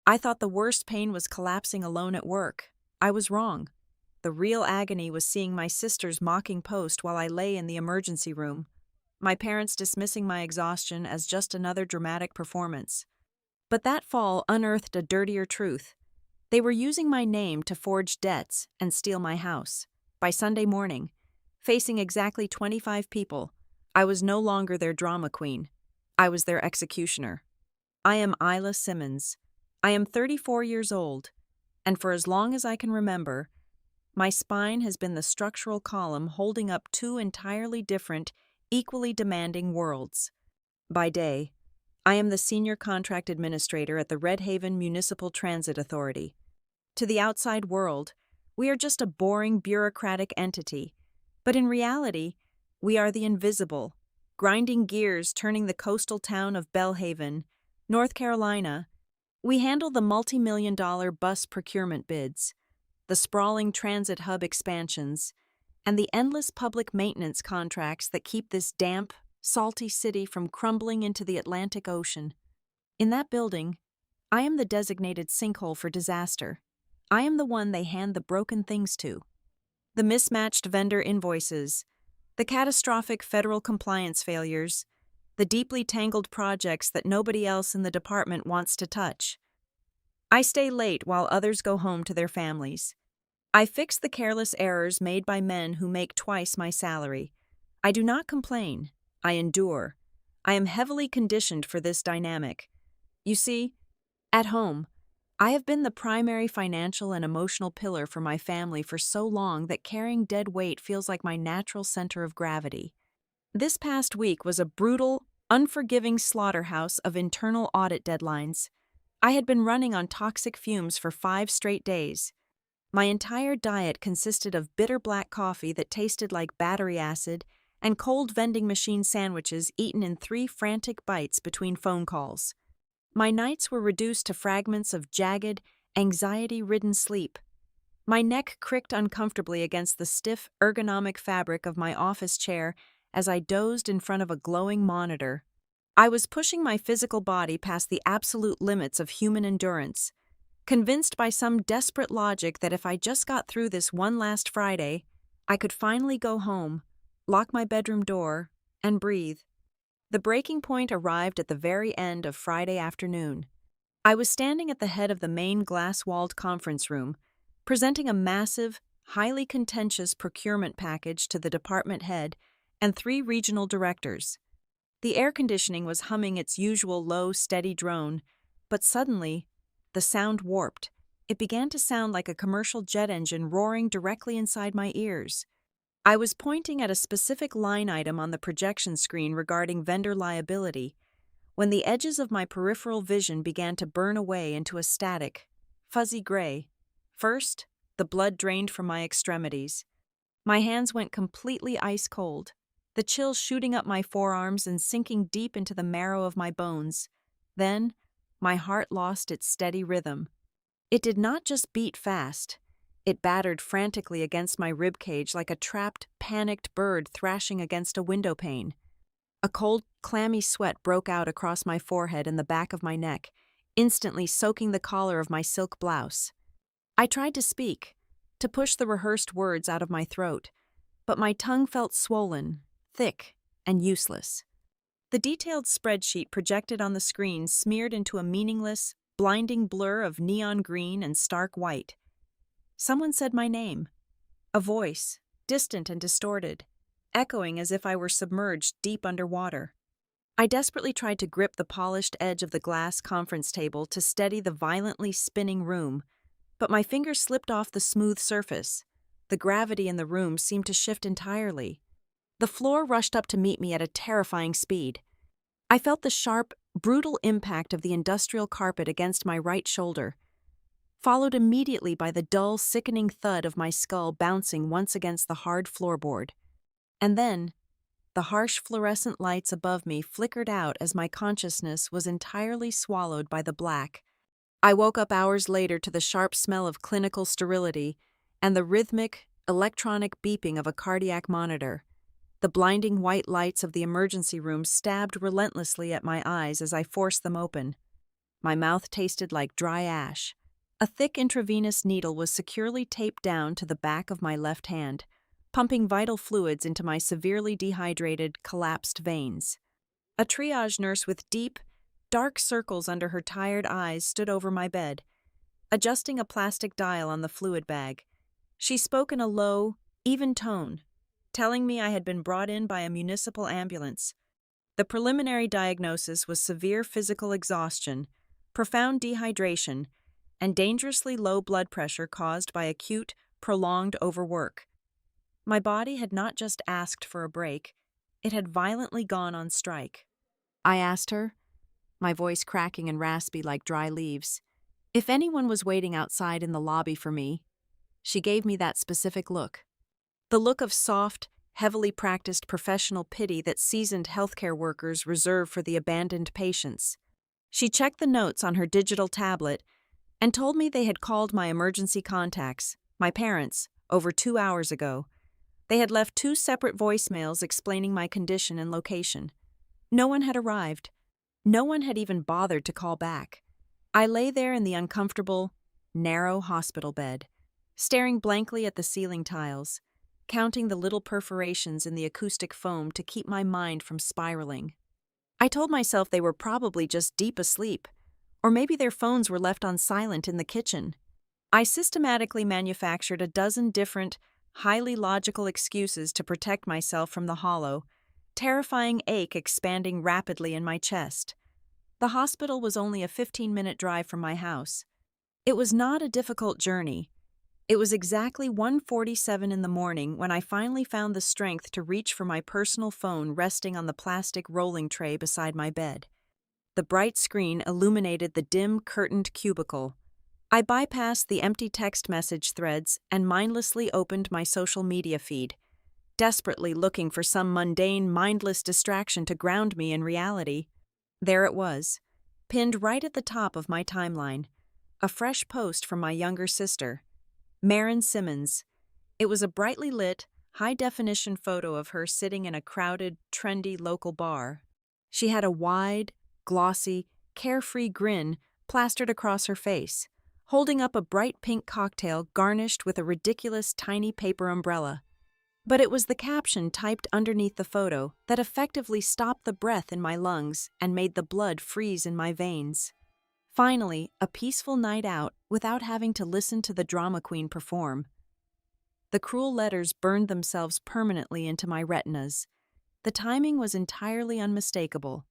I thought the worst pain was collapsing alone at work. I was wrong. The real agony was seeing my sister's mocking post while I lay in the emergency room, my parents dismissing my exhaustion as just another dramatic performance. But that fall unearthed a dirtier truth. They were using my name to forge debts and steal my house. By Sunday morning, facing exactly 25 people, I was no longer their drama queen. I was their executioner. I am Isla Simmons. I am 34 years old, and for as long as I can remember, my spine has been the structural column holding up two entirely different, equally demanding worlds. By day, I am the senior contract administrator at the Red Haven Municipal Transit Authority. To the outside world, we are just a boring bureaucratic entity, but in reality, we are the invisible, grinding gears turning the coastal town of Belhaven, North Carolina. We handle the multi-million-dollar bus procurement bids, the sprawling transit hub expansions, and the endless public maintenance contracts that keep this damp, salty city from crumbling into the Atlantic Ocean. In that building, I am the designated sinkhole for disaster. I am the one they hand the broken things to. The mismatched vendor invoices, the catastrophic federal compliance failures, the deeply tangled projects that nobody else in the department wants to touch. I stay late while others go home to their families. I fix the careless errors made by men who make twice my salary. I do not complain. I endure. I am heavily conditioned for this dynamic. You see, at home, I have been the primary financial and emotional pillar for my family for so long that carrying dead weight feels like my natural center of gravity. This past week was a brutal, unforgiving slaughterhouse of internal audit deadlines. I had been running on toxic fumes for 5 straight days. My entire diet consisted of bitter black coffee that tasted like battery acid and cold vending machine sandwiches eaten in 3 frantic bites between phone calls. My nights were reduced to fragments of jagged, anxiety-ridden sleep. My neck cricked uncomfortably against the stiff, ergonomic fabric of my office chair as I dozed in front of a glowing monitor. I was pushing my physical body past the absolute limits of human endurance, convinced by some desperate logic that if I just got through this one last Friday, I could finally go home, lock my bedroom door, and breathe. The breaking point arrived at the very end of Friday afternoon. I was standing at the head of the main glass-walled conference room, presenting a massive, highly contentious procurement package to the department head and 3 regional directors. The air conditioning was humming its usual low, steady drone, but suddenly, the sound warped. It began to sound like a commercial jet engine roaring directly inside my ears. I was pointing at a specific line item on the projection screen regarding vendor liability when the edges of my peripheral vision began to burn away into a static, fuzzy gray. First, the blood drained from my extremities. My hands went completely ice cold, the chills shooting up my forearms and sinking deep into the marrow of my bones. Then, my heart lost its steady rhythm. It did not just beat fast. It battered frantically against my ribcage like a trapped, panicked bird thrashing against a window pane. A cold, clammy sweat broke out across my forehead and the back of my neck, instantly soaking the collar of my silk blouse. I tried to speak, to push the rehearsed words out of my throat, but my tongue felt swollen, thick, and useless. The detailed spreadsheet projected on the screen smeared into a meaningless, blinding blur of neon green and stark white. Someone said my name. A voice, distant and distorted, echoing as if I were submerged deep underwater. I desperately tried to grip the polished edge of the glass conference table to steady the violently spinning room, but my fingers slipped off the smooth surface. The gravity in the room seemed to shift entirely. The floor rushed up to meet me at a terrifying speed. I felt the sharp, brutal impact of the industrial carpet against my right shoulder, followed immediately by the dull, sickening thud of my skull bouncing once against the hard floorboard. And then, the harsh fluorescent lights above me flickered out as my consciousness was entirely swallowed by the black. I woke up hours later to the sharp smell of clinical sterility and the rhythmic, electronic beeping of a cardiac monitor. The blinding white lights of the emergency room stabbed relentlessly at my eyes as I forced them open. My mouth tasted like dry ash. A thick intravenous needle was securely taped down to the back of my left hand, pumping vital fluids into my severely dehydrated, collapsed veins. A triage nurse with deep, dark circles under her tired eyes stood over my bed, adjusting a plastic dial on the fluid bag. She spoke in a low, even tone, telling me I had been brought in by a municipal ambulance. The preliminary diagnosis was severe physical exhaustion, profound dehydration, and dangerously low blood pressure caused by acute, prolonged overwork. My body had not just asked for a break, it had violently gone on strike. I asked her, my voice cracking and raspy like dry leaves, if anyone was waiting outside in the lobby for me. She gave me that specific look. The look of soft, heavily practiced professional pity that seasoned healthcare workers reserve for the abandoned patients. She checked the notes on her digital tablet and told me they had called my emergency contacts, my parents, over 2 hours ago. They had left 2 separate voicemails explaining my condition and location. No one had arrived. No one had even bothered to call back. I lay there in the uncomfortable, narrow hospital bed, staring blankly at the ceiling tiles, counting the little perforations in the acoustic foam to keep my mind from spiraling. I told myself they were probably just deep asleep, or maybe their phones were left on silent in the kitchen. I systematically manufactured a dozen different, highly logical excuses to protect myself from the hollow, terrifying ache expanding rapidly in my chest. The hospital was only a 15-minute drive from my house. It was not a difficult journey. It was exactly 1:47 in the morning when I finally found the strength to reach for my personal phone resting on the plastic rolling tray beside my bed. The bright screen illuminated the dim, curtained cubicle. I bypassed the empty text message threads and mindlessly opened my social media feed, desperately looking for some mundane, mindless distraction to ground me in reality. There it was, pinned right at the top of my timeline, a fresh post from my younger sister, Maren Simmons. It was a brightly lit, high-definition photo of her sitting in a crowded, trendy local bar. She had a wide, glossy, carefree grin plastered across her face, holding up a bright pink cocktail garnished with a ridiculous tiny paper umbrella. But it was the caption typed underneath the photo that effectively stopped the breath in my lungs and made the blood freeze in my veins. Finally, a peaceful night out without having to listen to the drama queen perform. The cruel letters burned themselves permanently into my retinas. The timing was entirely unmistakable.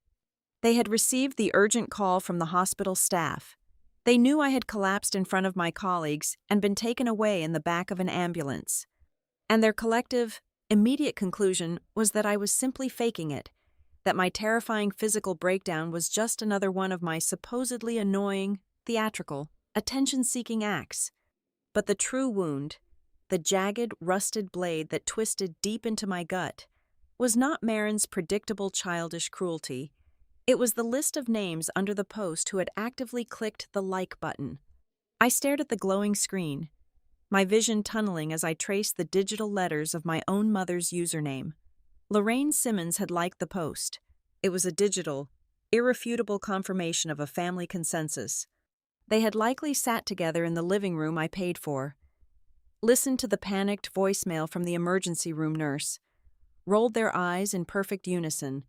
They had received the urgent call from the hospital staff. They knew I had collapsed in front of my colleagues and been taken away in the back of an ambulance. And their collective, immediate conclusion was that I was simply faking it, that my terrifying physical breakdown was just another one of my supposedly annoying, theatrical, attention-seeking acts. But the true wound, the jagged, rusted blade that twisted deep into my gut, was not Maren's predictable childish cruelty. It was the list of names under the post who had actively clicked the like button. I stared at the glowing screen, my vision tunneling as I traced the digital letters of my own mother's username. Lorraine Simmons had liked the post. It was a digital, irrefutable confirmation of a family consensus. They had likely sat together in the living room I paid for, listened to the panicked voicemail from the emergency room nurse, rolled their eyes in perfect unison,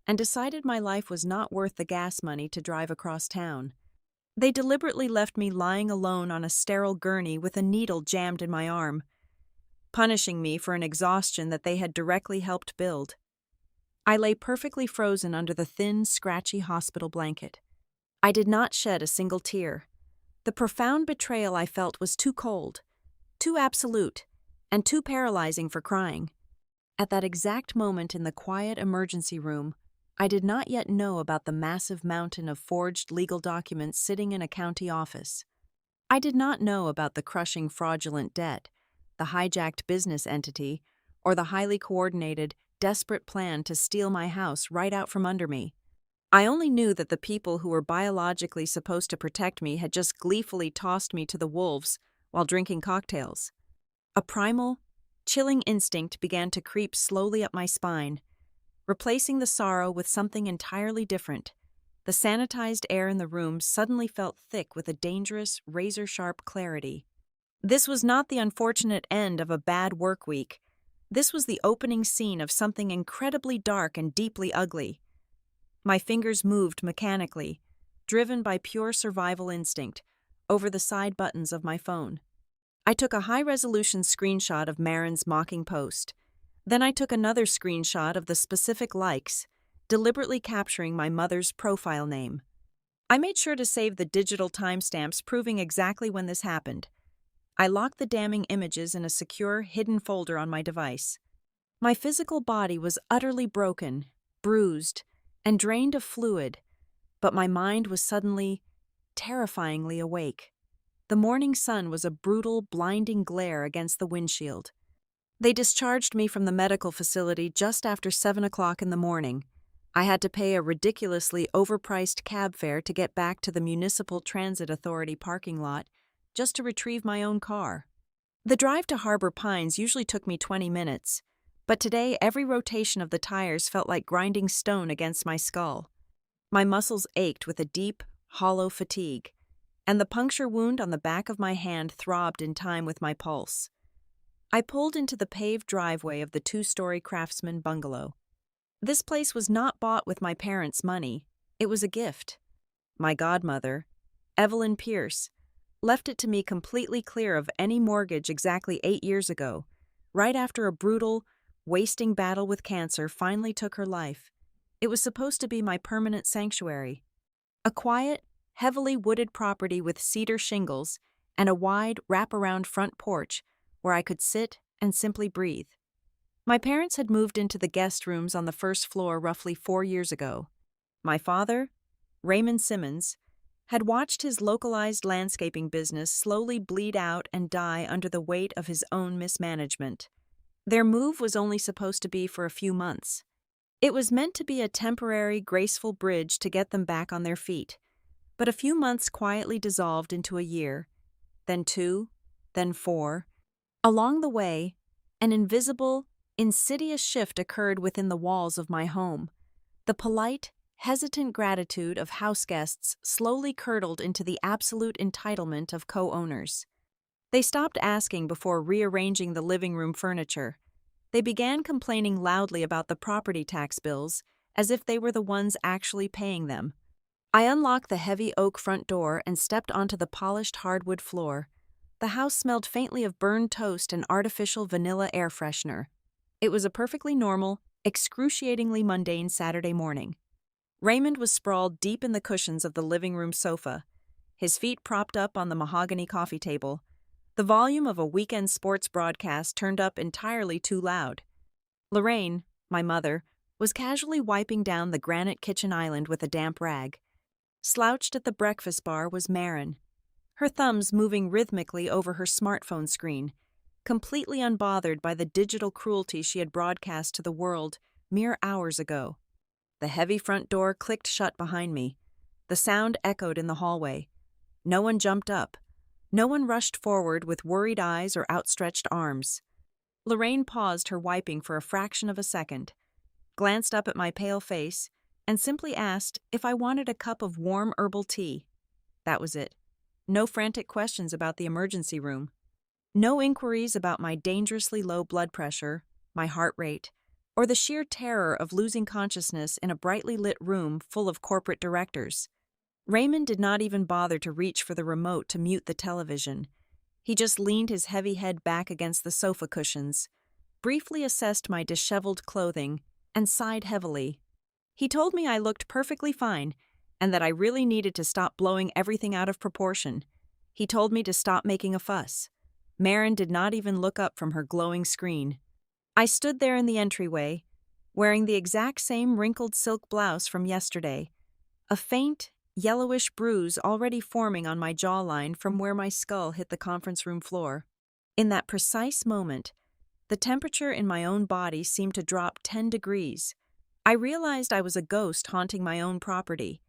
and decided my life was not worth the gas money to drive across town. They deliberately left me lying alone on a sterile gurney with a needle jammed in my arm, punishing me for an exhaustion that they had directly helped build. I lay perfectly frozen under the thin, scratchy hospital blanket. I did not shed a single tear. The profound betrayal I felt was too cold, too absolute, and too paralyzing for crying. At that exact moment in the quiet emergency room, I did not yet know about the massive mountain of forged legal documents sitting in a county office. I did not know about the crushing fraudulent debt, the hijacked business entity, or the highly coordinated, desperate plan to steal my house right out from under me. I only knew that the people who were biologically supposed to protect me had just gleefully tossed me to the wolves while drinking cocktails. A primal, chilling instinct began to creep slowly up my spine, replacing the sorrow with something entirely different, The sanitized air in the room suddenly felt thick with a dangerous, razor-sharp clarity. This was not the unfortunate end of a bad work week. This was the opening scene of something incredibly dark and deeply ugly. My fingers moved mechanically, driven by pure survival instinct, over the side buttons of my phone. I took a high-resolution screenshot of Marin's mocking post. Then I took another screenshot of the specific likes, deliberately capturing my mother's profile name. I made sure to save the digital timestamps proving exactly when this happened. I locked the damning images in a secure, hidden folder on my device. My physical body was utterly broken, bruised, and drained of fluid, but my mind was suddenly, terrifyingly awake. The morning sun was a brutal, blinding glare against the windshield. They discharged me from the medical facility just after 7 o'clock in the morning. I had to pay a ridiculously overpriced cab fare to get back to the Municipal Transit Authority parking lot just to retrieve my own car. The drive to Harbor Pines usually took me 20 minutes, but today every rotation of the tires felt like grinding stone against my skull. My muscles ached with a deep, hollow fatigue, and the puncture wound on the back of my hand throbbed in time with my pulse. I pulled into the paved driveway of the 2-story Craftsman bungalow. This place was not bought with my parents' money. It was a gift. My godmother, Evelyn Pierce, left it to me completely clear of any mortgage exactly 8 years ago, right after a brutal, wasting battle with cancer finally took her life. It was supposed to be my permanent sanctuary. A quiet, heavily wooded property with cedar shingles and a wide, wraparound front porch where I could sit and simply breathe. My parents had moved into the guest rooms on the first floor roughly 4 years ago. My father, Raymond Simmons, had watched his localized landscaping business slowly bleed out and die under the weight of his own mismanagement. Their move was only supposed to be for a few months. It was meant to be a temporary, graceful bridge to get them back on their feet. But a few months quietly dissolved into a year, then 2, then 4. Along the way, an invisible, insidious shift occurred within the walls of my home. The polite, hesitant gratitude of house guests slowly curdled into the absolute entitlement of co-owners. They stopped asking before rearranging the living room furniture. They began complaining loudly about the property tax bills, as if they were the ones actually paying them. I unlocked the heavy oak front door and stepped onto the polished hardwood floor. The house smelled faintly of burned toast and artificial vanilla air freshener. It was a perfectly normal, excruciatingly mundane Saturday morning. Raymond was sprawled deep in the cushions of the living room sofa, his feet propped up on the mahogany coffee table. The volume of a weekend sports broadcast turned up entirely too loud. Lorraine, my mother, was casually wiping down the granite kitchen island with a damp rag. Slouched at the breakfast bar was Marin, her thumbs moving rhythmically over her smartphone screen, completely unbothered by the digital cruelty she had broadcast to the world mere hours ago. The heavy front door clicked shut behind me. The sound echoed in the hallway. No one jumped up. No one rushed forward with worried eyes or outstretched arms. Lorraine paused her wiping for a fraction of a second, glanced up at my pale face, and simply asked if I wanted a cup of warm herbal tea. That was it. No frantic questions about the emergency room. No inquiries about my dangerously low blood pressure, my heart rate, or the sheer terror of losing consciousness in a brightly lit room full of corporate directors. Raymond did not even bother to reach for the remote to mute the television. He just leaned his heavy head back against the sofa cushions, briefly assessed my disheveled clothing, and sighed heavily. He told me I looked perfectly fine and that I really needed to stop blowing everything out of proportion. He told me to stop making a fuss. Marin did not even look up from her glowing screen. I stood there in the entryway, wearing the exact same wrinkled silk blouse from yesterday, a faint, yellowish bruise already forming on my jawline from where my skull hit the conference room floor. In that precise moment, the temperature in my own body seemed to drop 10 degrees. I realized I was a ghost haunting my own property.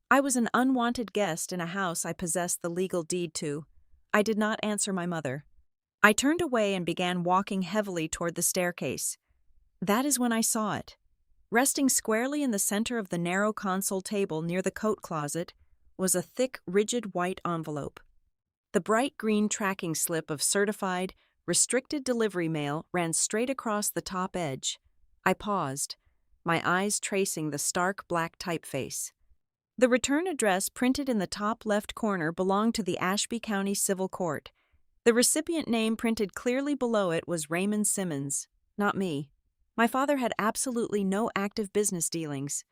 I was an unwanted guest in a house I possessed the legal deed to. I did not answer my mother. I turned away and began walking heavily toward the staircase. That is when I saw it. Resting squarely in the center of the narrow console table near the coat closet was a thick, rigid white envelope. The bright green tracking slip of certified, restricted delivery mail ran straight across the top edge. I paused, my eyes tracing the stark black typeface. The return address printed in the top left corner belonged to the Ashby County Civil Court. The recipient name printed clearly below it was Raymond Simmons, not me. My father had absolutely no active business dealings.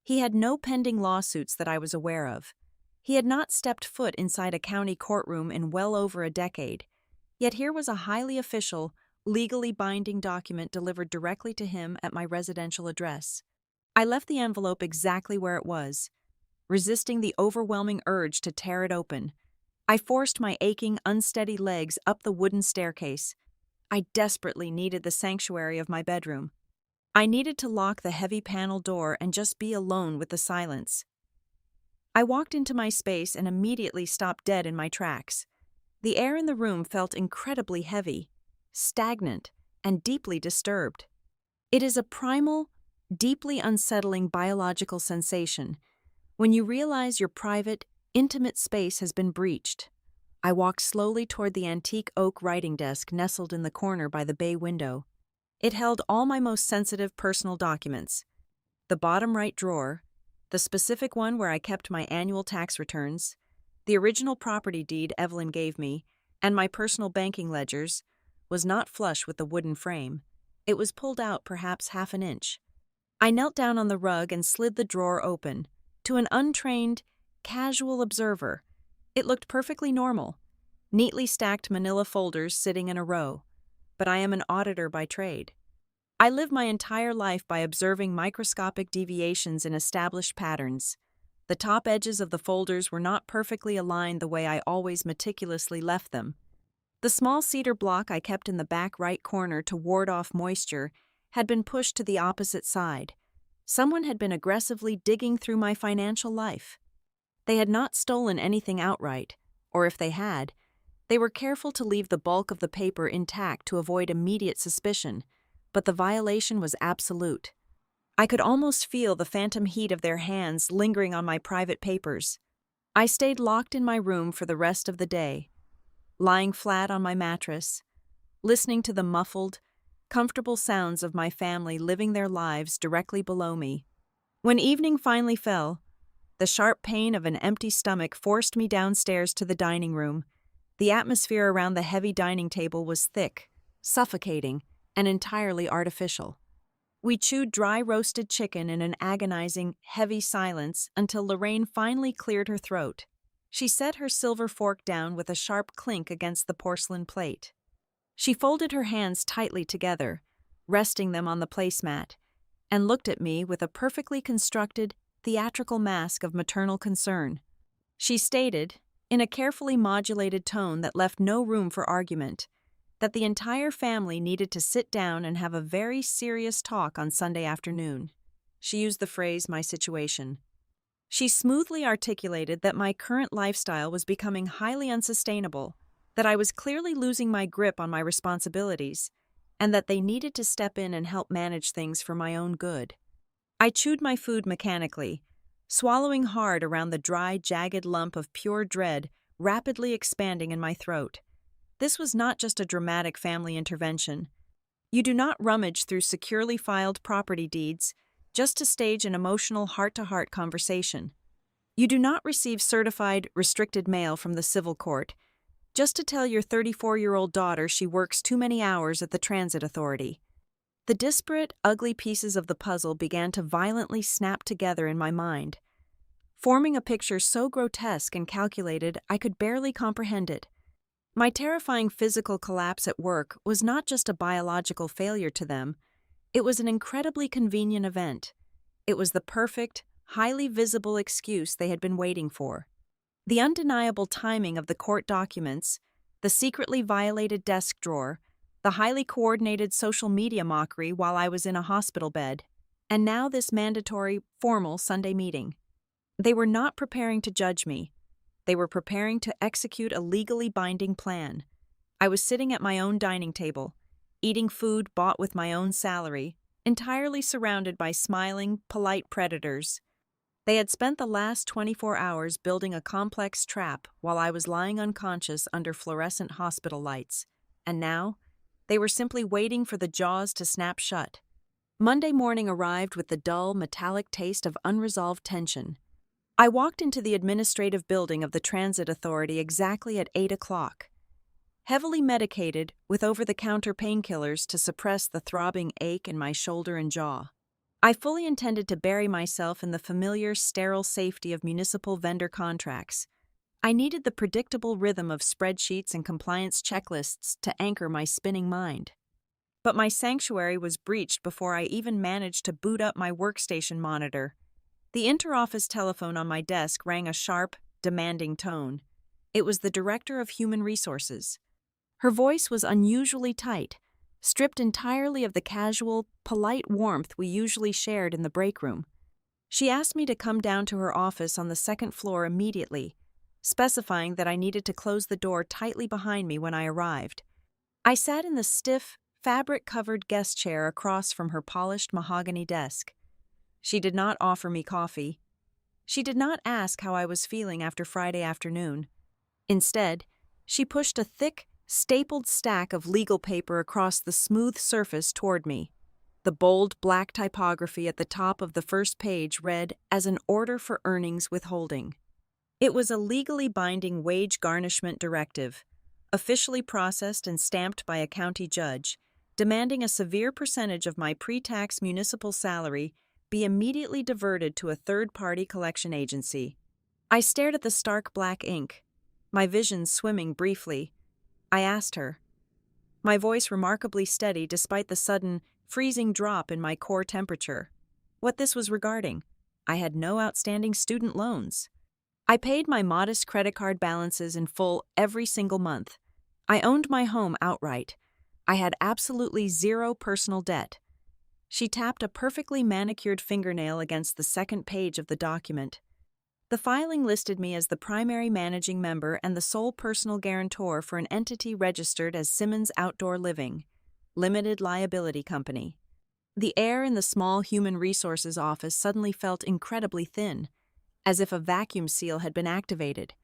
He had no pending lawsuits that I was aware of. He had not stepped foot inside a county courtroom in well over a decade. Yet here was a highly official, legally binding document delivered directly to him at my residential address. I left the envelope exactly where it was, resisting the overwhelming urge to tear it open. I forced my aching, unsteady legs up the wooden staircase. I desperately needed the sanctuary of my bedroom. I needed to lock the heavy panel door and just be alone with the silence. I walked into my space and immediately stopped dead in my tracks. The air in the room felt incredibly heavy, stagnant, and deeply disturbed. It is a primal, deeply unsettling biological sensation when you realize your private, intimate space has been breached. I walked slowly toward the antique oak writing desk nestled in the corner by the bay window. It held all my most sensitive personal documents. The bottom right drawer, the specific one where I kept my annual tax returns, the original property deed Evelyn gave me, and my personal banking ledgers, was not flush with the wooden frame. It was pulled out perhaps half an inch. I knelt down on the rug and slid the drawer open. To an untrained, casual observer, it looked perfectly normal. Neatly stacked manila folders sitting in a row. But I am an auditor by trade. I live my entire life by observing microscopic deviations in established patterns. The top edges of the folders were not perfectly aligned the way I always meticulously left them. The small cedar block I kept in the back right corner to ward off moisture had been pushed to the opposite side. Someone had been aggressively digging through my financial life. They had not stolen anything outright, or if they had, they were careful to leave the bulk of the paper intact to avoid immediate suspicion, but the violation was absolute. I could almost feel the phantom heat of their hands lingering on my private papers. I stayed locked in my room for the rest of the day, lying flat on my mattress, listening to the muffled, comfortable sounds of my family living their lives directly below me. When evening finally fell, the sharp pain of an empty stomach forced me downstairs to the dining room. The atmosphere around the heavy dining table was thick, suffocating, and entirely artificial. We chewed dry roasted chicken in an agonizing, heavy silence until Lorraine finally cleared her throat. She set her silver fork down with a sharp clink against the porcelain plate. She folded her hands tightly together, resting them on the placemat, and looked at me with a perfectly constructed, theatrical mask of maternal concern. She stated, in a carefully modulated tone that left no room for argument, that the entire family needed to sit down and have a very serious talk on Sunday afternoon. She used the phrase, "my situation." She smoothly articulated that my current lifestyle was becoming highly unsustainable, that I was clearly losing my grip on my responsibilities, and that they needed to step in and help manage things for my own good. I chewed my food mechanically, swallowing hard around the dry, jagged lump of pure dread rapidly expanding in my throat. This was not just a dramatic family intervention. You do not rummage through securely filed property deeds just to stage an emotional heart-to-heart conversation. You do not receive certified, restricted mail from the civil court just to tell your 34-year-old daughter she works too many hours at the transit authority. The disparate, ugly pieces of the puzzle began to violently snap together in my mind, forming a picture so grotesque and calculated I could barely comprehend it. My terrifying physical collapse at work was not just a biological failure to them, it was an incredibly convenient event. It was the perfect, highly visible excuse they had been waiting for. The undeniable timing of the court documents, the secretly violated desk drawer, the highly coordinated social media mockery while I was in a hospital bed, and now this mandatory, formal Sunday meeting. They were not preparing to judge me. They were preparing to execute a legally binding plan. I was sitting at my own dining table, eating food bought with my own salary, entirely surrounded by smiling, polite predators. They had spent the last 24 hours building a complex trap while I was lying unconscious under fluorescent hospital lights, and now they were simply waiting for the jaws to snap shut. Monday morning arrived with the dull, metallic taste of unresolved tension. I walked into the administrative building of the Transit Authority exactly at 8 o'clock. Heavily medicated with over-the-counter painkillers to suppress the throbbing ache in my shoulder and jaw. I fully intended to bury myself in the familiar, sterile safety of municipal vendor contracts. I needed the predictable rhythm of spreadsheets and compliance checklists to anchor my spinning mind. But my sanctuary was breached before I even managed to boot up my workstation monitor. The interoffice telephone on my desk rang a sharp, demanding tone. It was the Director of Human Resources. Her voice was unusually tight, stripped entirely of the casual, polite warmth we usually shared in the break room. She asked me to come down to her office on the second floor immediately, specifying that I needed to close the door tightly behind me when I arrived. I sat in the stiff, fabric-covered guest chair across from her polished mahogany desk. She did not offer me coffee. She did not ask how I was feeling after Friday afternoon. Instead, she pushed a thick, stapled stack of legal paper across the smooth surface toward me. The bold black typography at the top of the first page read as an order for earnings withholding. It was a legally binding wage garnishment directive, officially processed and stamped by a county judge, demanding a severe percentage of my pre-tax municipal salary be immediately diverted to a third-party collection agency. I stared at the stark black ink, my vision swimming briefly. I asked her, my voice remarkably steady despite the sudden, freezing drop in my core temperature, what this was regarding. I had no outstanding student loans. I paid my modest credit card balances in full every single month. I owned my home outright. I had absolutely zero personal debt. She tapped a perfectly manicured fingernail against the second page of the document. The filing listed me as the primary managing member and the sole personal guarantor for an entity registered as Simmons Outdoor Living, Limited Liability Company. The air in the small human resources office suddenly felt incredibly thin, as if a vacuum seal had been activated.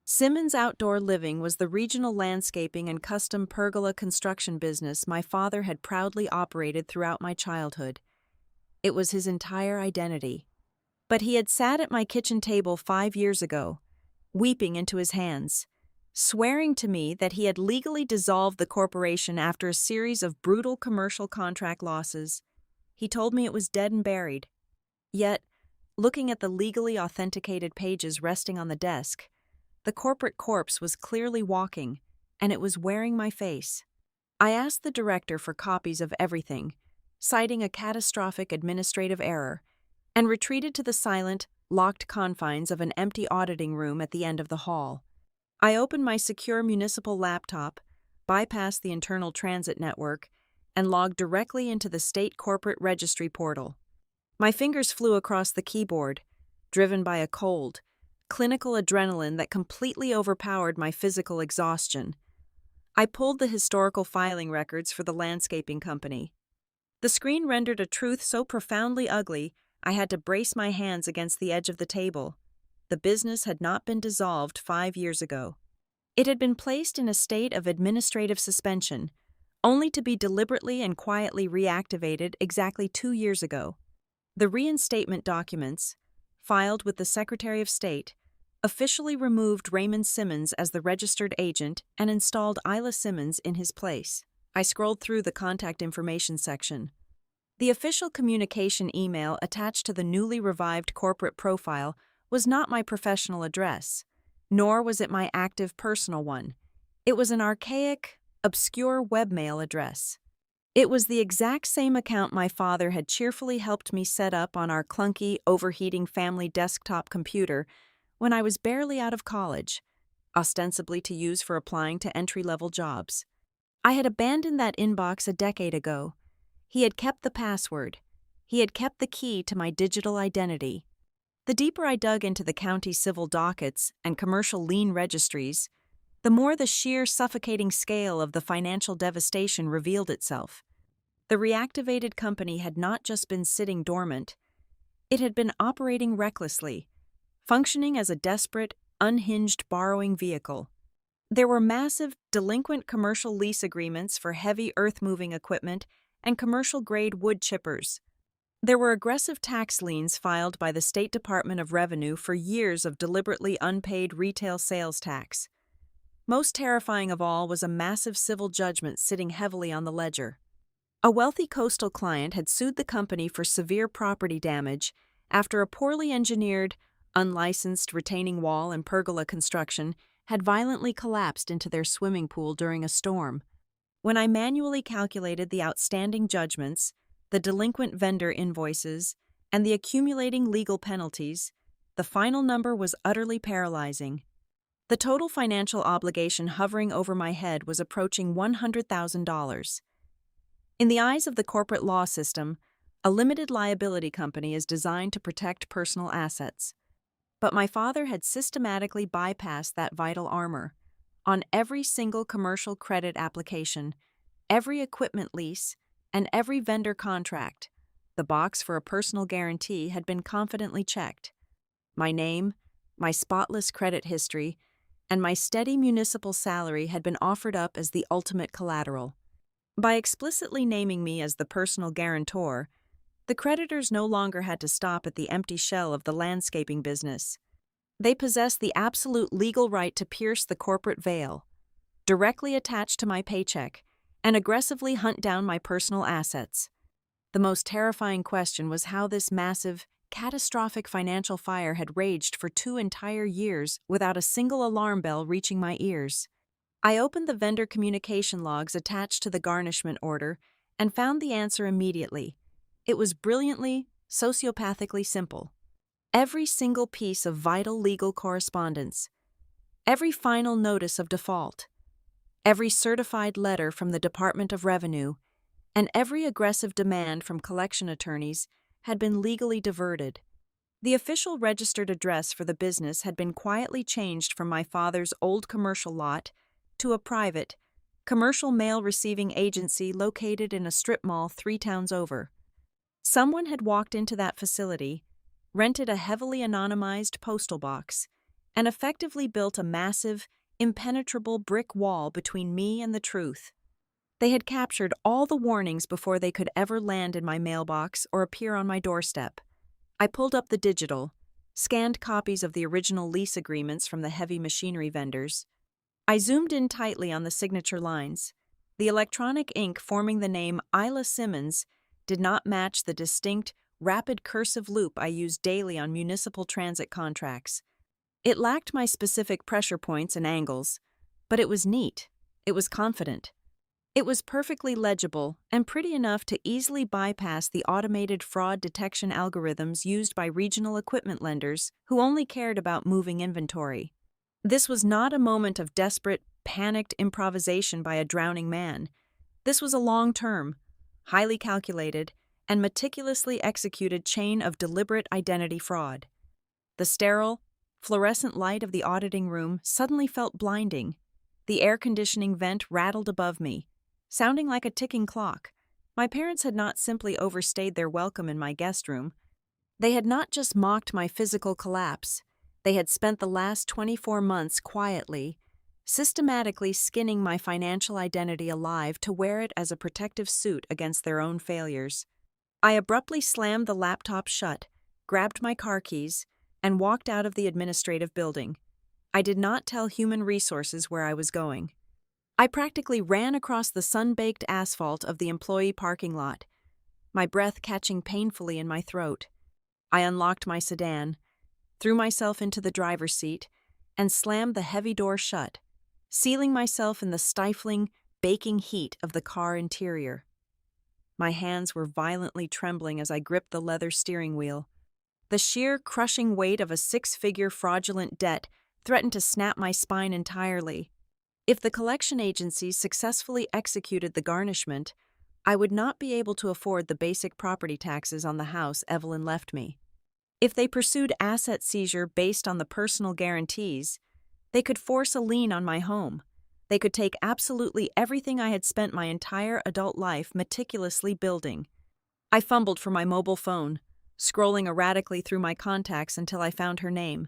Simmons Outdoor Living was the regional landscaping and custom pergola construction business my father had proudly operated throughout my childhood. It was his entire identity. But he had sat at my kitchen table 5 years ago, weeping into his hands, swearing to me that he had legally dissolved the corporation after a series of brutal commercial contract losses. He told me it was dead and buried. Yet, looking at the legally authenticated pages resting on the desk, the corporate corpse was clearly walking, and it was wearing my face. I asked the director for copies of everything, citing a catastrophic administrative error, and retreated to the silent, locked confines of an empty auditing room at the end of the hall. I opened my secure municipal laptop, bypassed the internal transit network, and logged directly into the state corporate registry portal. My fingers flew across the keyboard, driven by a cold, clinical adrenaline that completely overpowered my physical exhaustion. I pulled the historical filing records for the landscaping company. The screen rendered a truth so profoundly ugly I had to brace my hands against the edge of the table. The business had not been dissolved 5 years ago. It had been placed in a state of administrative suspension, only to be deliberately and quietly reactivated exactly 2 years ago. The reinstatement documents, filed with the Secretary of State, officially removed Raymond Simmons as the registered agent and installed Isla Simmons in his place. I scrolled through the contact information section. The official communication email attached to the newly revived corporate profile was not my professional address, nor was it my active personal one. It was an archaic, obscure webmail address. It was the exact same account my father had cheerfully helped me set up on our clunky, overheating family desktop computer when I was barely out of college, ostensibly to use for applying to entry-level jobs. I had abandoned that inbox a decade ago. He had kept the password. He had kept the key to my digital identity. The deeper I dug into the county civil dockets and commercial lien registries, the more the sheer suffocating scale of the financial devastation revealed itself. The reactivated company had not just been sitting dormant, it had been operating recklessly, functioning as a desperate, unhinged borrowing vehicle. There were massive, delinquent commercial lease agreements for heavy earth-moving equipment and commercial-grade wood chippers. There were aggressive tax liens filed by the State Department of Revenue for years of deliberately unpaid retail sales tax. Most terrifying of all was a massive civil judgment sitting heavily on the ledger. A wealthy coastal client had sued the company for severe property damage after a poorly engineered, unlicensed retaining wall and pergola construction had violently collapsed into their swimming pool during a storm. When I manually calculated the outstanding judgments, the delinquent vendor invoices, and the accumulating legal penalties, the final number was utterly paralyzing. The total financial obligation hovering over my head was approaching $100,000. In the eyes of the corporate law system, a limited liability company is designed to protect personal assets. But my father had systematically bypassed that vital armor. On every single commercial credit application, every equipment lease, and every vendor contract, the box for a personal guarantee had been confidently checked. My name, my spotless credit history, and my steady municipal salary had been offered up as the ultimate collateral. By explicitly naming me as the personal guarantor, the creditors no longer had to stop at the empty shell of the landscaping business. They possessed the absolute legal right to pierce the corporate veil, directly attached to my paycheck, and aggressively hunt down my personal assets. The most terrifying question was how this massive, catastrophic financial fire had raged for 2 entire years without a single alarm bell reaching my ears. I opened the vendor communication logs attached to the garnishment order and found the answer immediately. It was brilliantly, sociopathically simple. Every single piece of vital legal correspondence, every final notice of default, every certified letter from the Department of Revenue, and every aggressive demand from collection attorneys had been legally diverted. The official registered address for the business had been quietly changed from my father's old commercial lot to a private, commercial mail receiving agency located in a strip mall 3 towns over. Someone had walked into that facility, rented a heavily anonymized postal box, and effectively built a massive, impenetrable brick wall between me and the truth. They had captured all the warnings before they could ever land in my mailbox or appear on my doorstep. I pulled up the digital, scanned copies of the original lease agreements from the heavy machinery vendors. I zoomed in tightly on the signature lines. The electronic ink forming the name Isla Simmons did not match the distinct, rapid cursive loop I use daily on municipal transit contracts. It lacked my specific pressure points and angles, but it was neat. It was confident. It was perfectly legible and pretty enough to easily bypass the automated fraud detection algorithms used by regional equipment lenders who only cared about moving inventory. This was not a moment of desperate, panicked improvisation by a drowning man. This was a long-term, highly calculated, and meticulously executed chain of deliberate identity fraud. The sterile, fluorescent light of the auditing room suddenly felt blinding. The air conditioning vent rattled above me, sounding like a ticking clock. My parents had not simply overstayed their welcome in my guest room. They had not just mocked my physical collapse. They had spent the last 24 months quietly, systematically skinning my financial identity alive to wear it as a protective suit against their own failures. I abruptly slammed the laptop shut, grabbed my car keys, and walked out of the administrative building. I did not tell human resources where I was going. I practically ran across the sun-baked asphalt of the employee parking lot, my breath catching painfully in my throat. I unlocked my sedan, threw myself into the driver's seat, and slammed the heavy door shut, sealing myself in the stifling, baking heat of the car interior. My hands were violently trembling as I gripped the leather steering wheel. The sheer, crushing weight of a 6-figure fraudulent debt threatened to snap my spine entirely. If the collection agencies successfully executed the garnishment, I would not be able to afford the basic property taxes on the house Evelyn left me. If they pursued asset seizure based on the personal guarantees, they could force a lien on my home. They could take absolutely everything I had spent my entire adult life meticulously building. I fumbled for my mobile phone, scrolling erratically through my contacts until I found her name,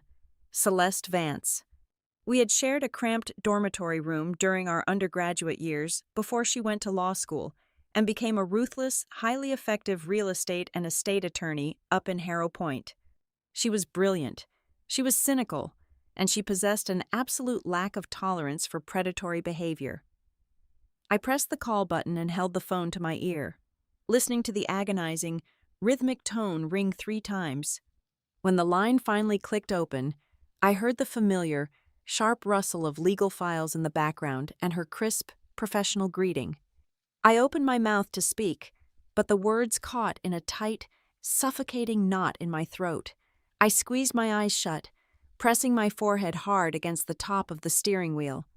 Celeste Vance. We had shared a cramped dormitory room during our undergraduate years before she went to law school and became a ruthless, highly effective real estate and estate attorney up in Harrow Point. She was brilliant, she was cynical, and she possessed an absolute lack of tolerance for predatory behavior. I pressed the call button and held the phone to my ear, listening to the agonizing, rhythmic tone ring 3 times. When the line finally clicked open, I heard the familiar, sharp rustle of legal files in the background and her crisp, professional greeting. I opened my mouth to speak, but the words caught in a tight, suffocating knot in my throat. I squeezed my eyes shut, pressing my forehead hard against the top of the steering wheel.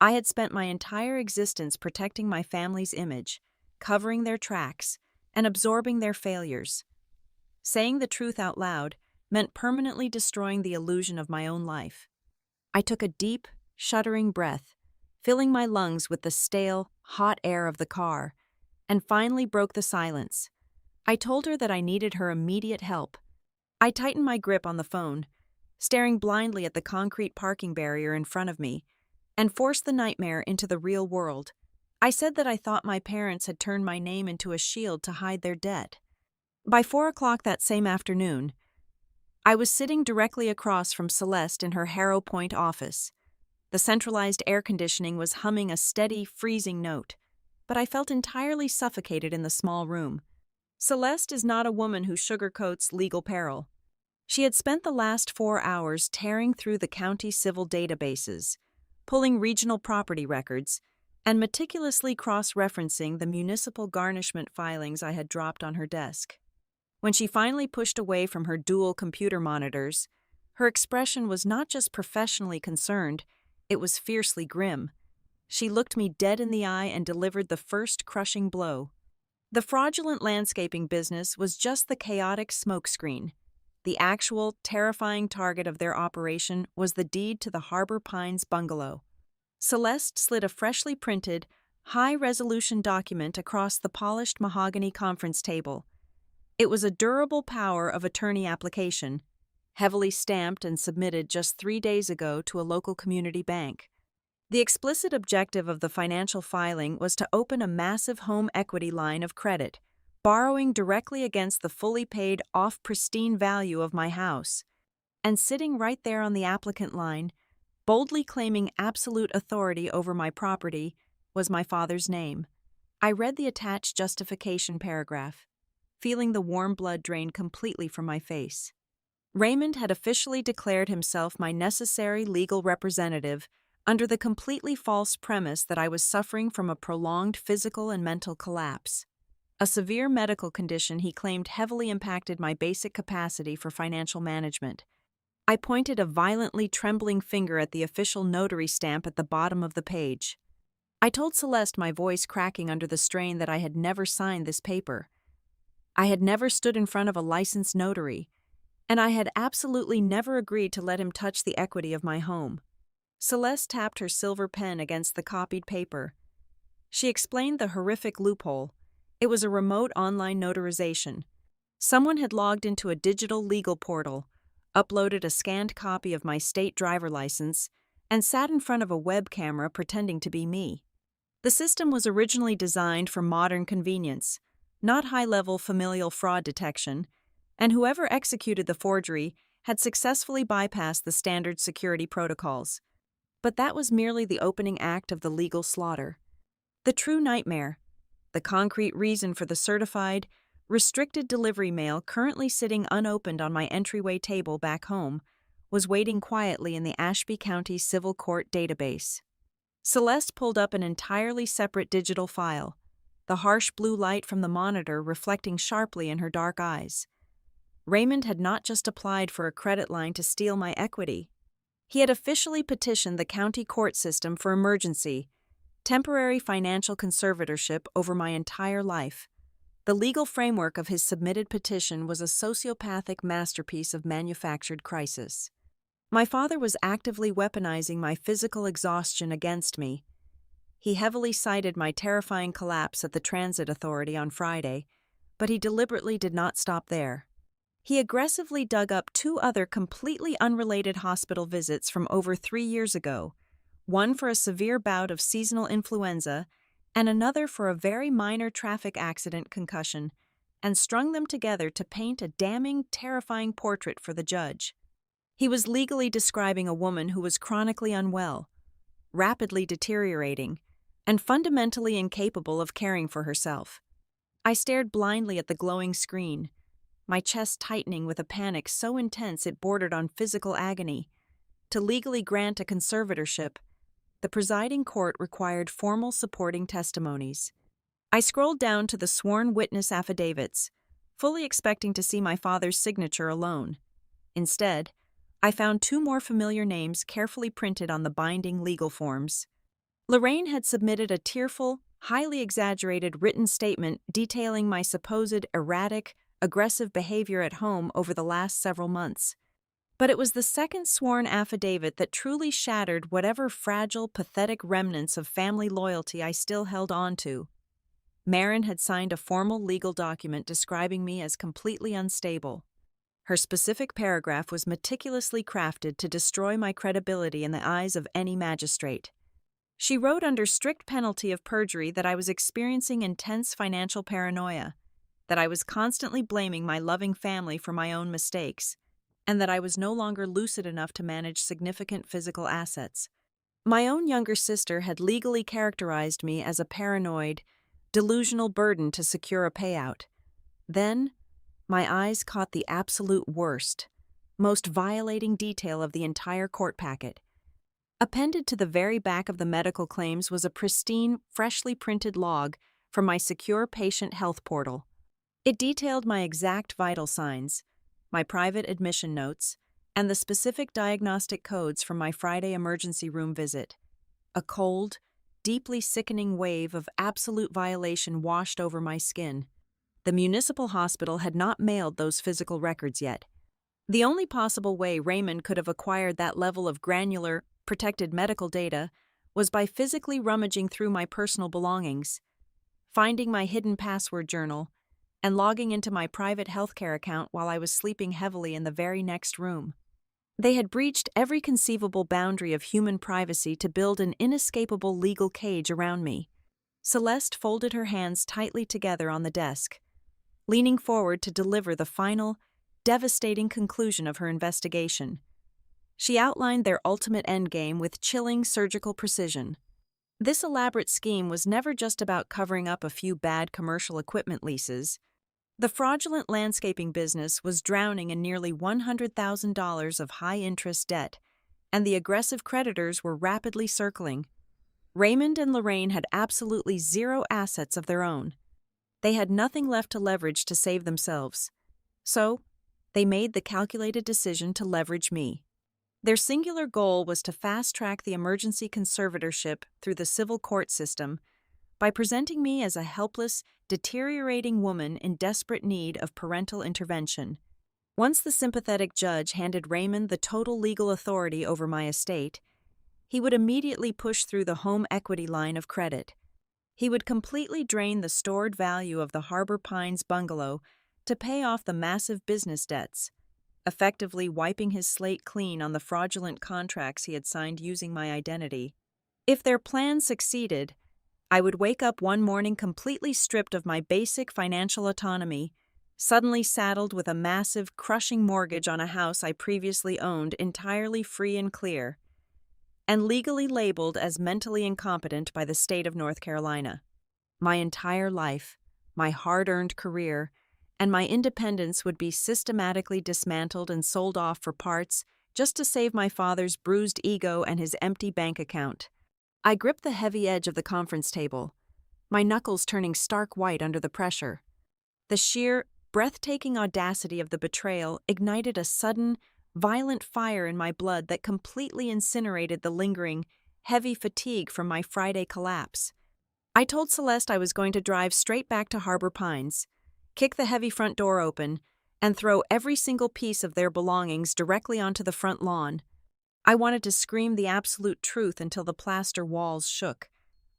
I had spent my entire existence protecting my family's image, covering their tracks, and absorbing their failures. Saying the truth out loud meant permanently destroying the illusion of my own life. I took a deep, shuddering breath, filling my lungs with the stale, hot air of the car, and finally broke the silence. I told her that I needed her immediate help. I tightened my grip on the phone, staring blindly at the concrete parking barrier in front of me, and forced the nightmare into the real world. I said that I thought my parents had turned my name into a shield to hide their debt. By 4 o'clock that same afternoon, I was sitting directly across from Celeste in her Harrow Point office. The centralized air conditioning was humming a steady, freezing note, but I felt entirely suffocated in the small room. Celeste is not a woman who sugarcoats legal peril. She had spent the last 4 hours tearing through the county civil databases, pulling regional property records, and meticulously cross-referencing the municipal garnishment filings I had dropped on her desk. When she finally pushed away from her dual computer monitors, her expression was not just professionally concerned, it was fiercely grim. She looked me dead in the eye and delivered the first crushing blow. The fraudulent landscaping business was just the chaotic smokescreen. The actual, terrifying target of their operation was the deed to the Harbor Pines bungalow. Celeste slid a freshly printed, high-resolution document across the polished mahogany conference table. It was a durable power of attorney application, heavily stamped and submitted just 3 days ago to a local community bank. The explicit objective of the financial filing was to open a massive home equity line of credit, borrowing directly against the fully paid off pristine value of my house. And sitting right there on the applicant line, boldly claiming absolute authority over my property, was my father's name. I read the attached justification paragraph, feeling the warm blood drain completely from my face. Raymond had officially declared himself my necessary legal representative under the completely false premise that I was suffering from a prolonged physical and mental collapse. A severe medical condition he claimed heavily impacted my basic capacity for financial management. I pointed a violently trembling finger at the official notary stamp at the bottom of the page. I told Celeste, my voice cracking under the strain, that I had never signed this paper. I had never stood in front of a licensed notary, and I had absolutely never agreed to let him touch the equity of my home. Celeste tapped her silver pen against the copied paper. She explained the horrific loophole. It was a remote online notarization. Someone had logged into a digital legal portal, uploaded a scanned copy of my state driver license, and sat in front of a web camera pretending to be me. The system was originally designed for modern convenience, not high-level familial fraud detection, and whoever executed the forgery had successfully bypassed the standard security protocols. But that was merely the opening act of the legal slaughter. The true nightmare, the concrete reason for the certified, restricted delivery mail currently sitting unopened on my entryway table back home, was waiting quietly in the Ashby County Civil Court database. Celeste pulled up an entirely separate digital file, the harsh blue light from the monitor reflecting sharply in her dark eyes. Raymond had not just applied for a credit line to steal my equity. He had officially petitioned the county court system for emergency, temporary financial conservatorship over my entire life. The legal framework of his submitted petition was a sociopathic masterpiece of manufactured crisis. My father was actively weaponizing my physical exhaustion against me. He heavily cited my terrifying collapse at the transit authority on Friday, but he deliberately did not stop there. He aggressively dug up two other completely unrelated hospital visits from over 3 years ago, one for a severe bout of seasonal influenza and another for a very minor traffic accident concussion, and strung them together to paint a damning, terrifying portrait for the judge. He was legally describing a woman who was chronically unwell, rapidly deteriorating, and fundamentally incapable of caring for herself. I stared blindly at the glowing screen, my chest tightening with a panic so intense it bordered on physical agony. To legally grant a conservatorship, the presiding court required formal supporting testimonies. I scrolled down to the sworn witness affidavits, fully expecting to see my father's signature alone. Instead, I found two more familiar names carefully printed on the binding legal forms. Lorraine had submitted a tearful, highly exaggerated written statement detailing my supposed erratic, aggressive behavior at home over the last several months. But it was the second sworn affidavit that truly shattered whatever fragile, pathetic remnants of family loyalty I still held on to. Marin had signed a formal legal document describing me as completely unstable. Her specific paragraph was meticulously crafted to destroy my credibility in the eyes of any magistrate. She wrote under strict penalty of perjury that I was experiencing intense financial paranoia, that I was constantly blaming my loving family for my own mistakes, and that I was no longer lucid enough to manage significant physical assets. My own younger sister had legally characterized me as a paranoid, delusional burden to secure a payout. Then, my eyes caught the absolute worst, most violating detail of the entire court packet. Appended to the very back of the medical claims was a pristine, freshly printed log from my secure patient health portal. It detailed my exact vital signs, my private admission notes, and the specific diagnostic codes from my Friday emergency room visit. A cold, deeply sickening wave of absolute violation washed over my skin. The municipal hospital had not mailed those physical records yet. The only possible way Raymond could have acquired that level of granular, protected medical data was by physically rummaging through my personal belongings, finding my hidden password journal, and logging into my private healthcare account while I was sleeping heavily in the very next room. They had breached every conceivable boundary of human privacy to build an inescapable legal cage around me. Celeste folded her hands tightly together on the desk, leaning forward to deliver the final, devastating conclusion of her investigation. She outlined their ultimate endgame with chilling surgical precision. This elaborate scheme was never just about covering up a few bad commercial equipment leases. The fraudulent landscaping business was drowning in nearly $100,000 of high-interest debt, and the aggressive creditors were rapidly circling. Raymond and Lorraine had absolutely zero assets of their own. They had nothing left to leverage to save themselves. So, they made the calculated decision to leverage me. Their singular goal was to fast-track the emergency conservatorship through the civil court system by presenting me as a helpless, deteriorating woman in desperate need of parental intervention. Once the sympathetic judge handed Raymond the total legal authority over my estate, he would immediately push through the home equity line of credit. He would completely drain the stored value of the Harbor Pines bungalow to pay off the massive business debts, effectively wiping his slate clean on the fraudulent contracts he had signed using my identity. If their plan succeeded, I would wake up one morning completely stripped of my basic financial autonomy, suddenly saddled with a massive, crushing mortgage on a house I previously owned entirely free and clear, and legally labeled as mentally incompetent by the state of North Carolina. My entire life, my hard-earned career, and my independence would be systematically dismantled and sold off for parts just to save my father's bruised ego and his empty bank account. I gripped the heavy edge of the conference table, my knuckles turning stark white under the pressure. The sheer, breathtaking audacity of the betrayal ignited a sudden, violent fire in my blood that completely incinerated the lingering, heavy fatigue from my Friday collapse. I told Celeste I was going to drive straight back to Harbor Pines, kick the heavy front door open, and throw every single piece of their belongings directly onto the front lawn. I wanted to scream the absolute truth until the plaster walls shook.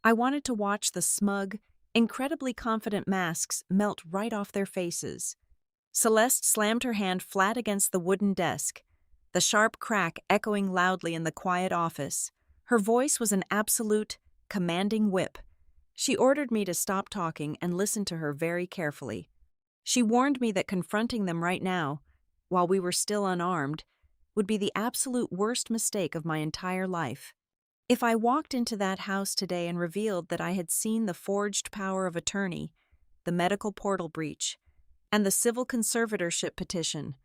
I wanted to watch the smug, incredibly confident masks melt right off their faces. Celeste slammed her hand flat against the wooden desk, the sharp crack echoing loudly in the quiet office. Her voice was an absolute, commanding whip. She ordered me to stop talking and listen to her very carefully. She warned me that confronting them right now, while we were still unarmed, would be the absolute worst mistake of my entire life. If I walked into that house today and revealed that I had seen the forged power of attorney, the medical portal breach, and the civil conservatorship petition,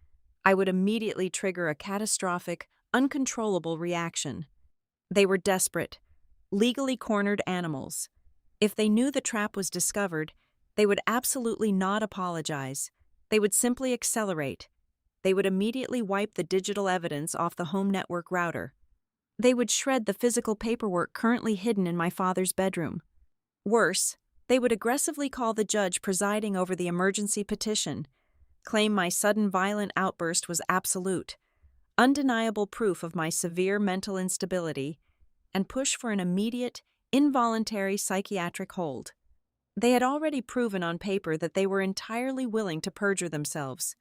I would immediately trigger a catastrophic, uncontrollable reaction. They were desperate, legally cornered animals. If they knew the trap was discovered, they would absolutely not apologize. They would simply accelerate. They would immediately wipe the digital evidence off the home network router. They would shred the physical paperwork currently hidden in my father's bedroom. Worse, they would aggressively call the judge presiding over the emergency petition, claim my sudden violent outburst was absolute, undeniable proof of my severe mental instability, and push for an immediate, involuntary psychiatric hold. They had already proven on paper that they were entirely willing to perjure themselves.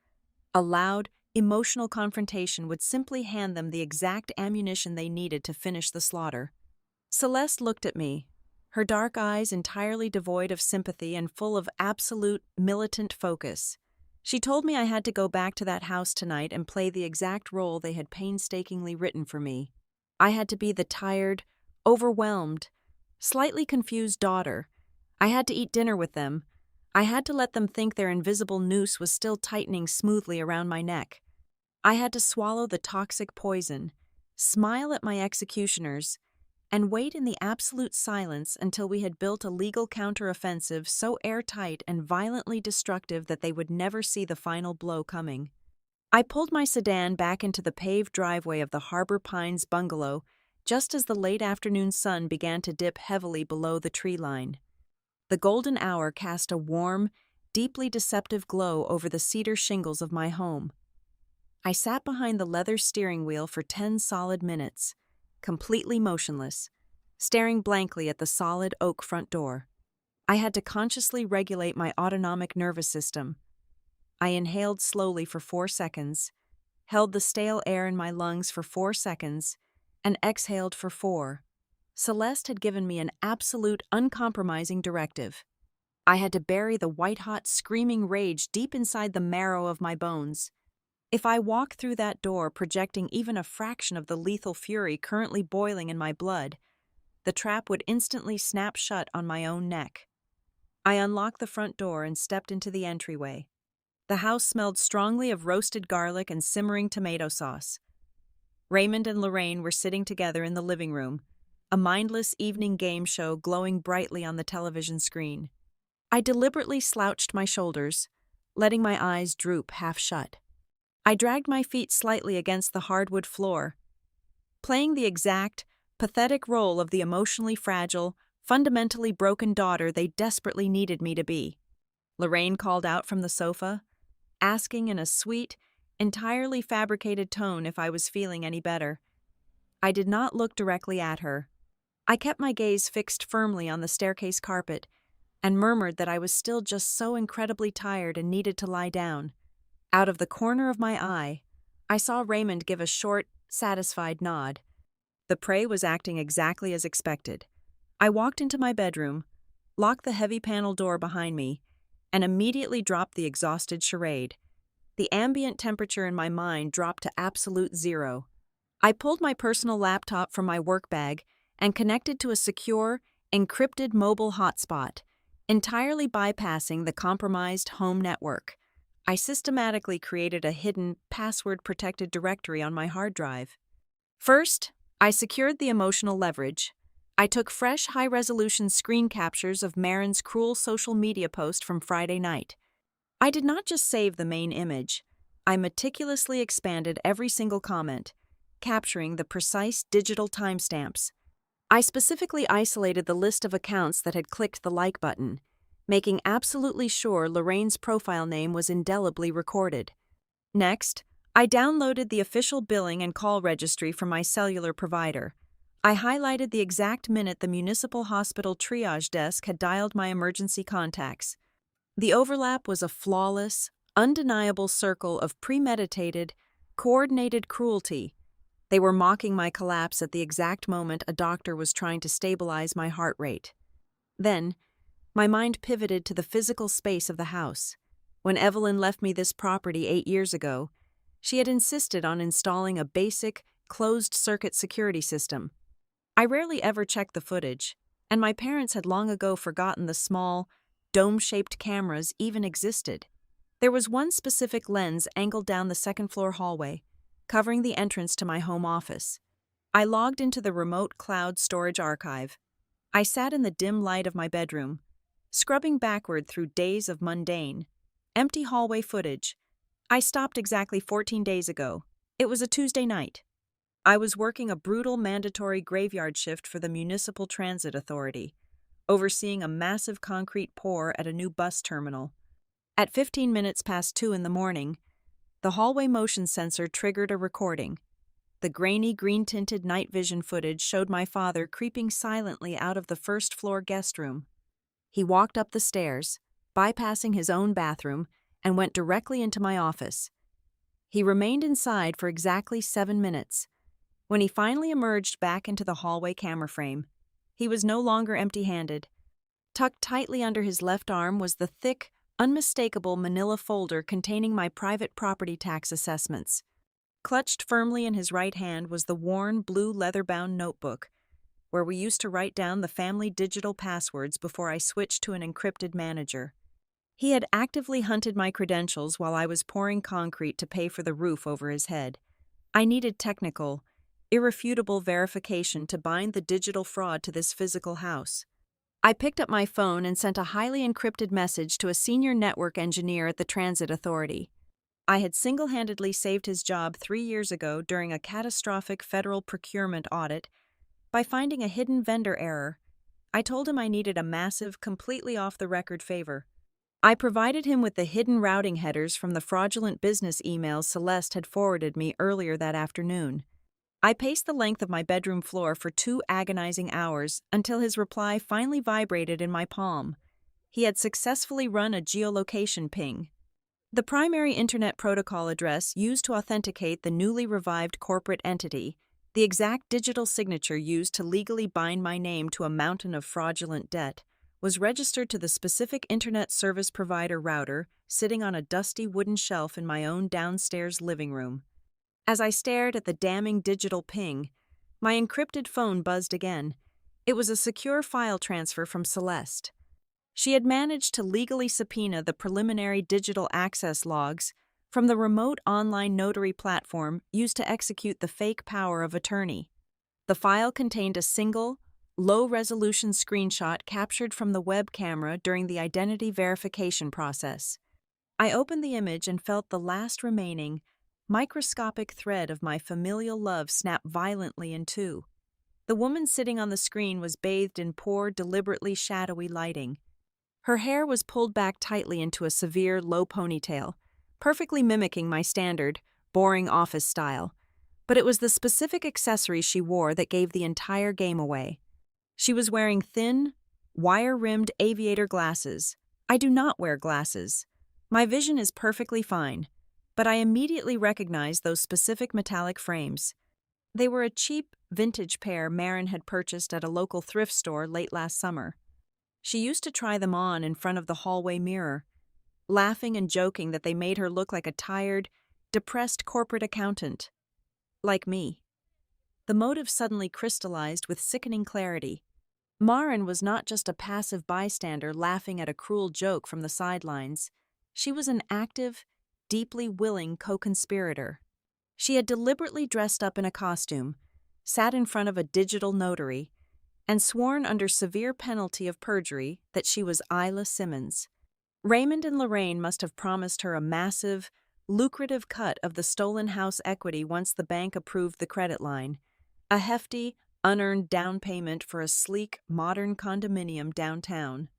A loud, emotional confrontation would simply hand them the exact ammunition they needed to finish the slaughter. Celeste looked at me, her dark eyes entirely devoid of sympathy and full of absolute, militant focus. She told me I had to go back to that house tonight and play the exact role they had painstakingly written for me. I had to be the tired, overwhelmed, slightly confused daughter. I had to eat dinner with them. I had to let them think their invisible noose was still tightening smoothly around my neck. I had to swallow the toxic poison, smile at my executioners, and wait in the absolute silence until we had built a legal counteroffensive so airtight and violently destructive that they would never see the final blow coming. I pulled my sedan back into the paved driveway of the Harbor Pines bungalow just as the late afternoon sun began to dip heavily below the tree line. The golden hour cast a warm, deeply deceptive glow over the cedar shingles of my home. I sat behind the leather steering wheel for 10 solid minutes, completely motionless, staring blankly at the solid oak front door. I had to consciously regulate my autonomic nervous system. I inhaled slowly for 4 seconds, held the stale air in my lungs for 4 seconds, and exhaled for 4. Celeste had given me an absolute, uncompromising directive. I had to bury the white-hot, screaming rage deep inside the marrow of my bones. If I walked through that door projecting even a fraction of the lethal fury currently boiling in my blood, the trap would instantly snap shut on my own neck. I unlocked the front door and stepped into the entryway. The house smelled strongly of roasted garlic and simmering tomato sauce. Raymond and Lorraine were sitting together in the living room, a mindless evening game show glowing brightly on the television screen. I deliberately slouched my shoulders, letting my eyes droop half shut. I dragged my feet slightly against the hardwood floor, playing the exact, pathetic role of the emotionally fragile, fundamentally broken daughter they desperately needed me to be. Lorraine called out from the sofa, asking in a sweet, entirely fabricated tone if I was feeling any better. I did not look directly at her. I kept my gaze fixed firmly on the staircase carpet and murmured that I was still just so incredibly tired and needed to lie down. Out of the corner of my eye, I saw Raymond give a short, satisfied nod. The prey was acting exactly as expected. I walked into my bedroom, locked the heavy panel door behind me, and immediately dropped the exhausted charade. The ambient temperature in my mind dropped to absolute 0. I pulled my personal laptop from my work bag and connected to a secure, encrypted mobile hotspot, entirely bypassing the compromised home network. I systematically created a hidden, password-protected directory on my hard drive. First, I secured the emotional leverage. I took fresh, high-resolution screen captures of Marin's cruel social media post from Friday night. I did not just save the main image. I meticulously expanded every single comment, capturing the precise digital timestamps. I specifically isolated the list of accounts that had clicked the like button, making absolutely sure Lorraine's profile name was indelibly recorded. Next, I downloaded the official billing and call registry from my cellular provider. I highlighted the exact minute the municipal hospital triage desk had dialed my emergency contacts. The overlap was a flawless, undeniable circle of premeditated, coordinated cruelty. They were mocking my collapse at the exact moment a doctor was trying to stabilize my heart rate. Then, my mind pivoted to the physical space of the house. When Evelyn left me this property 8 years ago, she had insisted on installing a basic, closed-circuit security system. I rarely ever checked the footage, and my parents had long ago forgotten the small, dome-shaped cameras even existed. There was one specific lens angled down the second-floor hallway, covering the entrance to my home office. I logged into the remote cloud storage archive. I sat in the dim light of my bedroom, scrubbing backward through days of mundane, empty hallway footage. I stopped exactly 14 days ago. It was a Tuesday night. I was working a brutal mandatory graveyard shift for the Municipal Transit Authority, overseeing a massive concrete pour at a new bus terminal. At 15 minutes past 2 in the morning, the hallway motion sensor triggered a recording. The grainy, green-tinted night vision footage showed my father creeping silently out of the first-floor guest room. He walked up the stairs, bypassing his own bathroom, and went directly into my office. He remained inside for exactly 7 minutes. When he finally emerged back into the hallway camera frame, he was no longer empty-handed. Tucked tightly under his left arm was the thick, unmistakable manila folder containing my private property tax assessments. Clutched firmly in his right hand was the worn, blue leather-bound notebook, where we used to write down the family digital passwords before I switched to an encrypted manager. He had actively hunted my credentials while I was pouring concrete to pay for the roof over his head. I needed technical, irrefutable verification to bind the digital fraud to this physical house. I picked up my phone and sent a highly encrypted message to a senior network engineer at the Transit Authority. I had single-handedly saved his job 3 years ago during a catastrophic federal procurement audit by finding a hidden vendor error. I told him I needed a massive, completely off-the-record favor. I provided him with the hidden routing headers from the fraudulent business emails Celeste had forwarded me earlier that afternoon. I paced the length of my bedroom floor for 2 agonizing hours until his reply finally vibrated in my palm. He had successfully run a geolocation ping. The primary Internet Protocol address used to authenticate the newly revived corporate entity, the exact digital signature used to legally bind my name to a mountain of fraudulent debt, was registered to the specific Internet service provider router sitting on a dusty wooden shelf in my own downstairs living room. As I stared at the damning digital ping, my encrypted phone buzzed again. It was a secure file transfer from Celeste. She had managed to legally subpoena the preliminary digital access logs from the remote online notary platform used to execute the fake power of attorney. The file contained a single, low-resolution screenshot captured from the web camera during the identity verification process. I opened the image and felt the last remaining, microscopic thread of my familial love snap violently in two. The woman sitting on the screen was bathed in poor, deliberately shadowy lighting. Her hair was pulled back tightly into a severe, low ponytail, perfectly mimicking my standard, boring office style. But it was the specific accessories she wore that gave the entire game away. She was wearing thin, wire-rimmed aviator glasses. I do not wear glasses. My vision is perfectly fine, but I immediately recognized those specific metallic frames. They were a cheap, vintage pair Marin had purchased at a local thrift store late last summer. She used to try them on in front of the hallway mirror, laughing and joking that they made her look like a tired, depressed corporate accountant. Like me. The motive suddenly crystallized with sickening clarity. Marin was not just a passive bystander laughing at a cruel joke from the sidelines. She was an active, deeply willing co-conspirator. She had deliberately dressed up in a costume, sat in front of a digital notary, and sworn under severe penalty of perjury that she was Isla Simmons. Raymond and Lorraine must have promised her a massive, lucrative cut of the stolen house equity once the bank approved the credit line, a hefty, unearned down payment for a sleek, modern condominium downtown.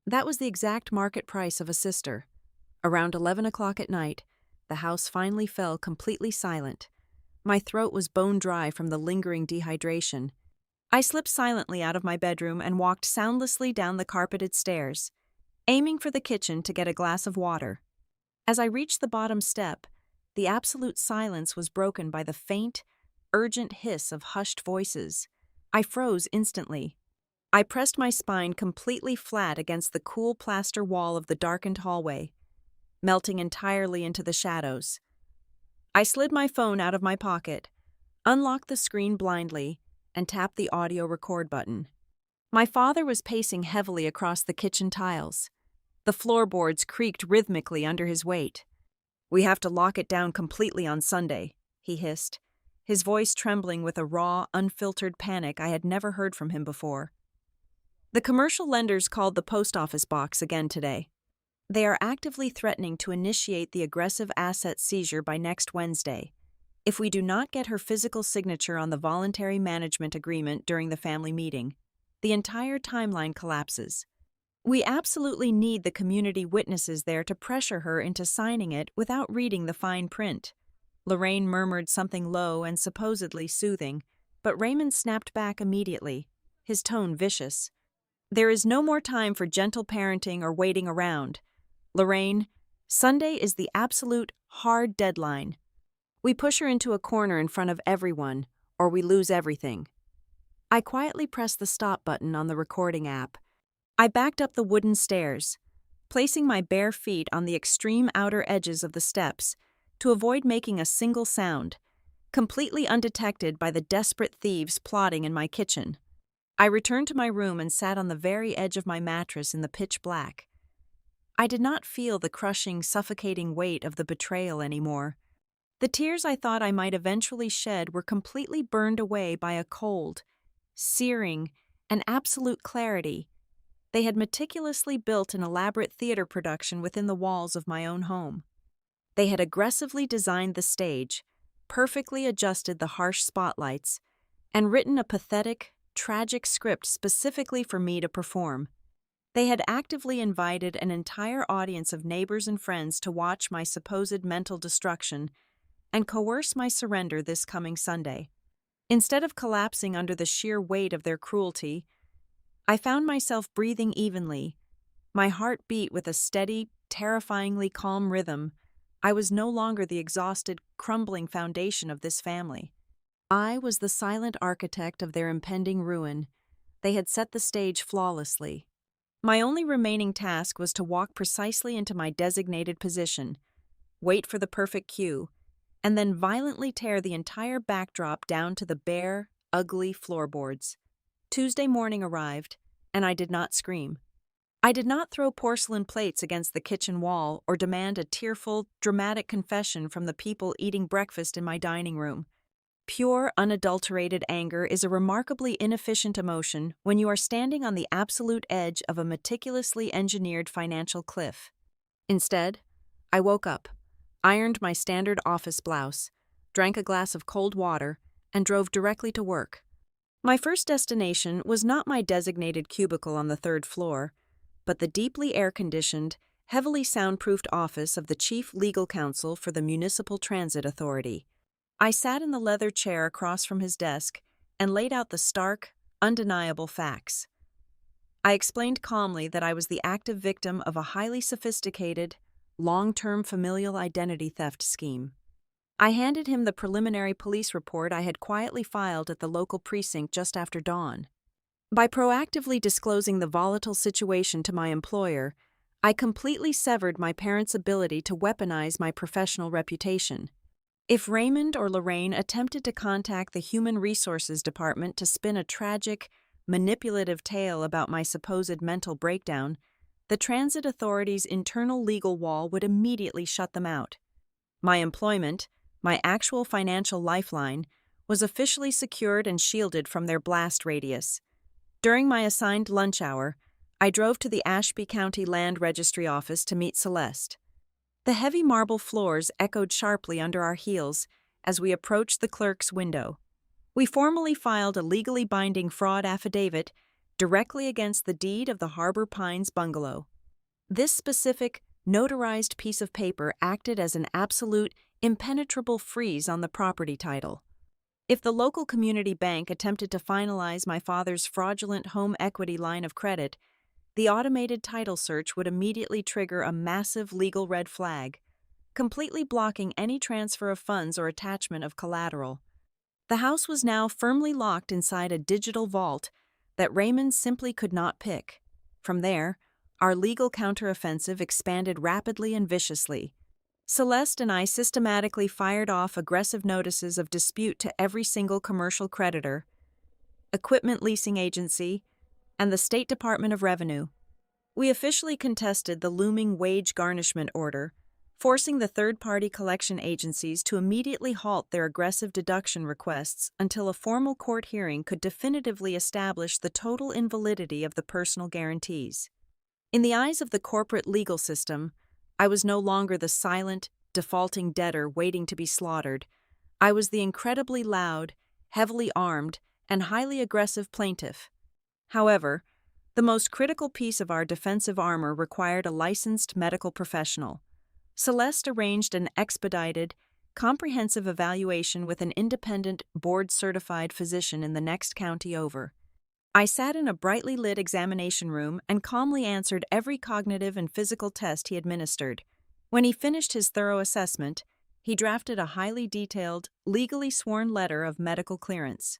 That was the exact market price of a sister. Around 11 o'clock at night, the house finally fell completely silent. My throat was bone dry from the lingering dehydration, I slipped silently out of my bedroom and walked soundlessly down the carpeted stairs, aiming for the kitchen to get a glass of water. As I reached the bottom step, the absolute silence was broken by the faint, urgent hiss of hushed voices. I froze instantly. I pressed my spine completely flat against the cool plaster wall of the darkened hallway, melting entirely into the shadows. I slid my phone out of my pocket, unlocked the screen blindly, and tapped the audio record button. My father was pacing heavily across the kitchen tiles. The floorboards creaked rhythmically under his weight. "We have to lock it down completely on Sunday," he hissed, his voice trembling with a raw, unfiltered panic I had never heard from him before. The commercial lenders called the post office box again today. They are actively threatening to initiate the aggressive asset seizure by next Wednesday if we do not get her physical signature on the voluntary management agreement during the family meeting. The entire timeline collapses. We absolutely need the community witnesses there to pressure her into signing it without reading the fine print. Lorraine murmured something low and supposedly soothing, but Raymond snapped back immediately, his tone vicious. "There is no more time for gentle parenting or waiting around. Lorraine, Sunday is the absolute hard deadline. We push her into a corner in front of everyone, or we lose everything." I quietly pressed the stop button on the recording app. I backed up the wooden stairs, placing my bare feet on the extreme outer edges of the steps to avoid making a single sound, completely undetected by the desperate thieves plotting in my kitchen. I returned to my room and sat on the very edge of my mattress in the pitch black. I did not feel the crushing, suffocating weight of the betrayal anymore. The tears I thought I might eventually shed were completely burned away by a cold, searing, and absolute clarity. They had meticulously built an elaborate theater production within the walls of my own home. They had aggressively designed the stage, perfectly adjusted the harsh spotlights, and written a pathetic, tragic script specifically for me to perform. They had actively invited an entire audience of neighbors and friends to watch my supposed mental destruction and coerce my surrender this coming Sunday. Instead of collapsing under the sheer weight of their cruelty, I found myself breathing evenly. My heart beat with a steady, terrifyingly calm rhythm. I was no longer the exhausted, crumbling foundation of this family. I was the silent architect of their impending ruin. They had set the stage flawlessly. My only remaining task was to walk precisely into my designated position, wait for the perfect cue, and then violently tear the entire backdrop down to the bare, ugly floorboards. Tuesday morning arrived, and I did not scream. I did not throw porcelain plates against the kitchen wall or demand a tearful, dramatic confession from the people eating breakfast in my dining room. Pure, unadulterated anger is a remarkably inefficient emotion when you are standing on the absolute edge of a meticulously engineered financial cliff. Instead, I woke up, ironed my standard office blouse, drank a glass of cold water, and drove directly to work. My first destination was not my designated cubicle on the third floor, but the deeply air-conditioned, heavily soundproofed office of the Chief Legal Counsel for the Municipal Transit Authority. I sat in the leather chair across from his desk and laid out the stark, undeniable facts. I explained calmly that I was the active victim of a highly sophisticated, long-term familial identity theft scheme. I handed him the preliminary police report I had quietly filed at the local precinct just after dawn. By proactively disclosing the volatile situation to my employer, I completely severed my parents' ability to weaponize my professional reputation. If Raymond or Lorraine attempted to contact the Human Resources Department to spin a tragic, manipulative tale about my supposed mental breakdown, the Transit Authority's internal legal wall would immediately shut them out. My employment, my actual financial lifeline, was officially secured and shielded from their blast radius. During my assigned lunch hour, I drove to the Ashby County Land Registry office to meet Celeste. The heavy marble floors echoed sharply under our heels as we approached the clerk's window. We formally filed a legally binding fraud affidavit directly against the deed of the Harbor Pines bungalow. This specific, notarized piece of paper acted as an absolute, impenetrable freeze on the property title. If the local community bank attempted to finalize my father's fraudulent home equity line of credit, the automated title search would immediately trigger a massive legal red flag, completely blocking any transfer of funds or attachment of collateral. The house was now firmly locked inside a digital vault that Raymond simply could not pick. From there, our legal counteroffensive expanded rapidly and viciously. Celeste and I systematically fired off aggressive notices of dispute to every single commercial creditor, equipment leasing agency, and the State Department of Revenue. We officially contested the looming wage garnishment order, forcing the third-party collection agencies to immediately halt their aggressive deduction requests until a formal court hearing could definitively establish the total invalidity of the personal guarantees. In the eyes of the corporate legal system, I was no longer the silent, defaulting debtor waiting to be slaughtered. I was the incredibly loud, heavily armed, and highly aggressive plaintiff. However, the most critical piece of our defensive armor required a licensed medical professional. Celeste arranged an expedited, comprehensive evaluation with an independent, board-certified physician in the next county over. I sat in a brightly lit examination room and calmly answered every cognitive and physical test he administered. When he finished his thorough assessment, he drafted a highly detailed, legally sworn letter of medical clearance.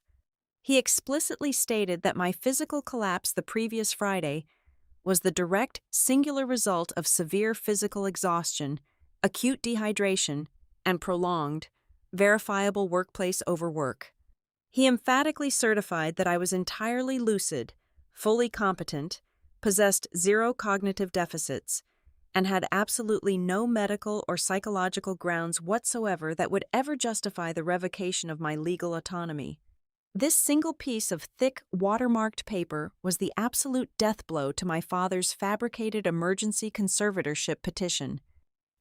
He explicitly stated that my physical collapse the previous Friday was the direct, singular result of severe physical exhaustion, acute dehydration, and prolonged, verifiable workplace overwork. He emphatically certified that I was entirely lucid, fully competent, possessed zero cognitive deficits, and had absolutely no medical or psychological grounds whatsoever that would ever justify the revocation of my legal autonomy. This single piece of thick, watermarked paper was the absolute death blow to my father's fabricated emergency conservatorship petition.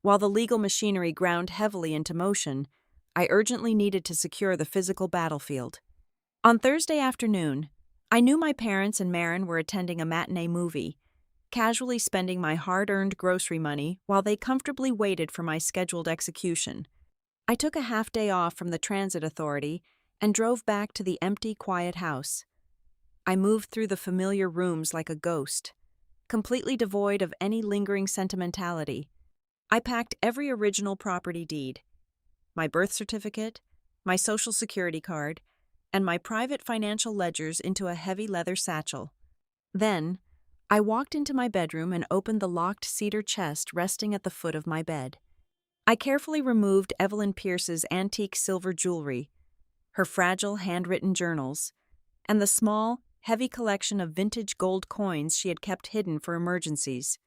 While the legal machinery ground heavily into motion, I urgently needed to secure the physical battlefield. On Thursday afternoon, I knew my parents and Marin were attending a matinee movie, casually spending my hard-earned grocery money while they comfortably waited for my scheduled execution. I took a half-day off from the transit authority and drove back to the empty, quiet house. I moved through the familiar rooms like a ghost, completely devoid of any lingering sentimentality. I packed every original property deed, my birth certificate, my social security card, and my private financial ledgers into a heavy leather satchel. Then, I walked into my bedroom and opened the locked cedar chest resting at the foot of my bed. I carefully removed Evelyn Pierce's antique silver jewelry, her fragile handwritten journals, and the small, heavy collection of vintage gold coins she had kept hidden for emergencies.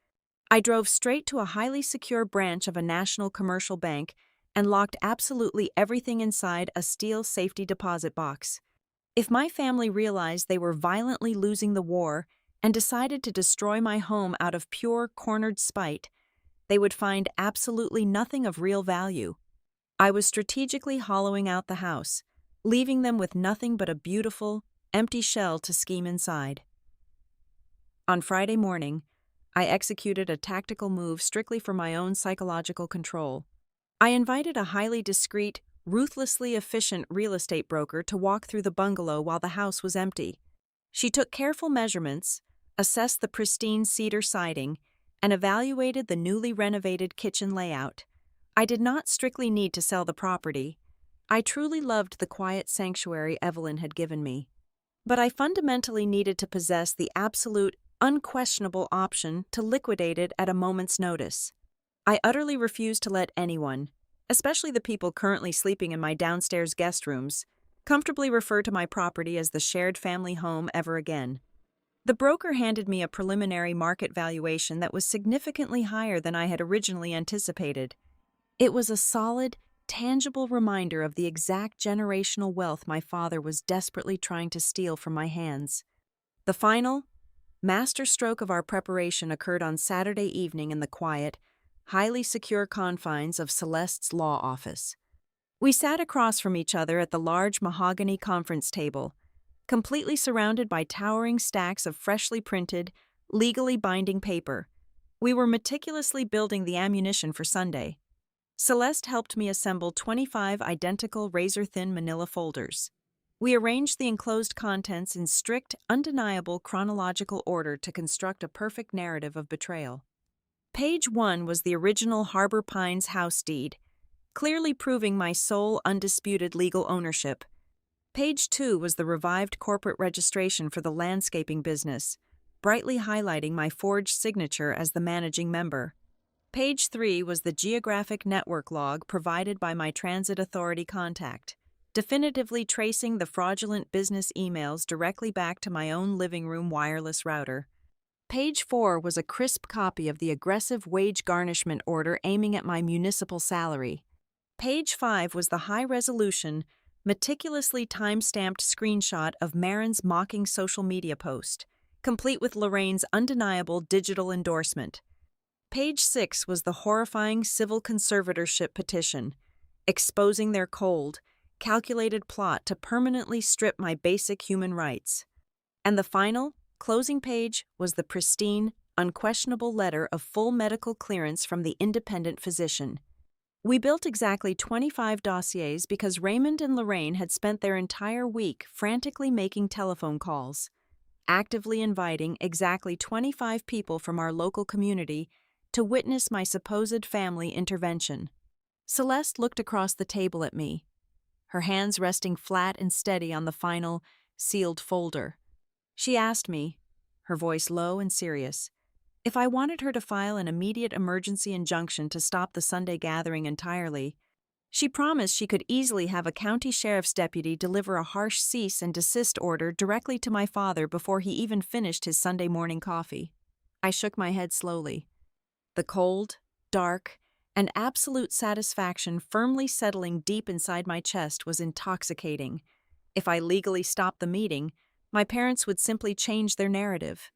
I drove straight to a highly secure branch of a national commercial bank and locked absolutely everything inside a steel safety deposit box. If my family realized they were violently losing the war and decided to destroy my home out of pure, cornered spite, they would find absolutely nothing of real value. I was strategically hollowing out the house, leaving them with nothing but a beautiful, empty shell to scheme inside. On Friday morning, I executed a tactical move strictly for my own psychological control. I invited a highly discreet, ruthlessly efficient real estate broker to walk through the bungalow while the house was empty. She took careful measurements, assessed the pristine cedar siding, and evaluated the newly renovated kitchen layout. I did not strictly need to sell the property. I truly loved the quiet sanctuary Evelyn had given me. But I fundamentally needed to possess the absolute, unquestionable option to liquidate it at a moment's notice. I utterly refused to let anyone, especially the people currently sleeping in my downstairs guest rooms, comfortably refer to my property as the shared family home ever again. The broker handed me a preliminary market valuation that was significantly higher than I had originally anticipated. It was a solid, tangible reminder of the exact generational wealth my father was desperately trying to steal from my hands. The final, masterstroke of our preparation occurred on Saturday evening in the quiet, highly secure confines of Celeste's law office. We sat across from each other at the large mahogany conference table, completely surrounded by towering stacks of freshly printed, legally binding paper. We were meticulously building the ammunition for Sunday. Celeste helped me assemble 25 identical razor-thin manila folders. We arranged the enclosed contents in strict, undeniable chronological order to construct a perfect narrative of betrayal. Page 1 was the original Harbor Pines house deed, clearly proving my sole undisputed legal ownership. Page 2 was the revived corporate registration for the landscaping business, brightly highlighting my forged signature as the managing member. Page 3 was the geographic network log provided by my transit authority contact, definitively tracing the fraudulent business emails directly back to my own living room wireless router. Page 4 was a crisp copy of the aggressive wage garnishment order aiming at my municipal salary. Page 5 was the high-resolution, meticulously time-stamped screenshot of Marin's mocking social media post, complete with Lorraine's undeniable digital endorsement. Page 6 was the horrifying civil conservatorship petition, exposing their cold, calculated plot to permanently strip my basic human rights. And the final, closing page was the pristine, unquestionable letter of full medical clearance from the independent physician. We built exactly 25 dossiers because Raymond and Lorraine had spent their entire week frantically making telephone calls, actively inviting exactly 25 people from our local community to witness my supposed family intervention. Celeste looked across the table at me, her hands resting flat and steady on the final, sealed folder. She asked me, her voice low and serious, if I wanted her to file an immediate emergency injunction to stop the Sunday gathering entirely. She promised she could easily have a county sheriff's deputy deliver a harsh cease and desist order directly to my father before he even finished his Sunday morning coffee. I shook my head slowly. The cold, dark, and absolute satisfaction firmly settling deep inside my chest was intoxicating. If I legally stopped the meeting, my parents would simply change their narrative.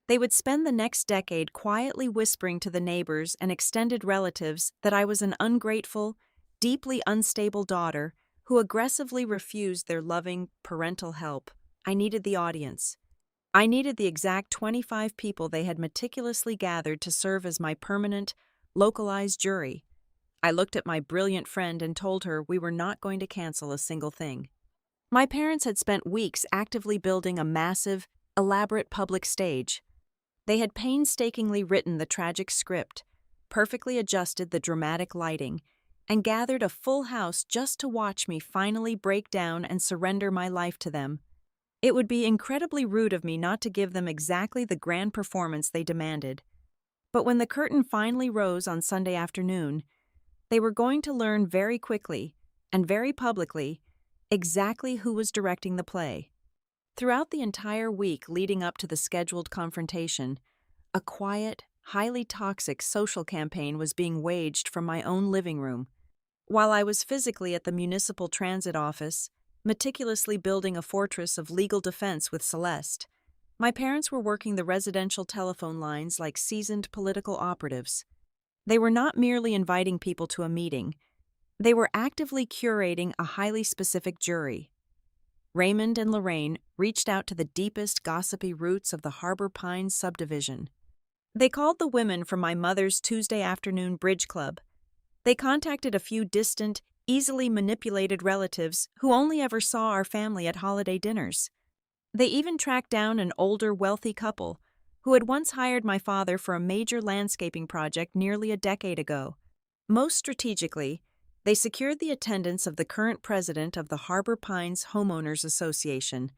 They would spend the next decade quietly whispering to the neighbors and extended relatives that I was an ungrateful, deeply unstable daughter who aggressively refused their loving, parental help. I needed the audience. I needed the exact 25 people they had meticulously gathered to serve as my permanent, localized jury. I looked at my brilliant friend and told her we were not going to cancel a single thing. My parents had spent weeks actively building a massive, elaborate public stage. They had painstakingly written the tragic script, perfectly adjusted the dramatic lighting, and gathered a full house just to watch me finally break down and surrender my life to them. It would be incredibly rude of me not to give them exactly the grand performance they demanded. But when the curtain finally rose on Sunday afternoon, they were going to learn very quickly, and very publicly, exactly who was directing the play. Throughout the entire week leading up to the scheduled confrontation, a quiet, highly toxic social campaign was being waged from my own living room. While I was physically at the municipal transit office, meticulously building a fortress of legal defense with Celeste, my parents were working the residential telephone lines like seasoned political operatives. They were not merely inviting people to a meeting, they were actively curating a highly specific jury. Raymond and Lorraine reached out to the deepest gossipy roots of the Harbor Pines subdivision. They called the women from my mother's Tuesday afternoon bridge club. They contacted a few distant, easily manipulated relatives who only ever saw our family at holiday dinners. They even tracked down an older, wealthy couple who had once hired my father for a major landscaping project nearly a decade ago. Most strategically, they secured the attendance of the current president of the Harbor Pines Homeowners Association,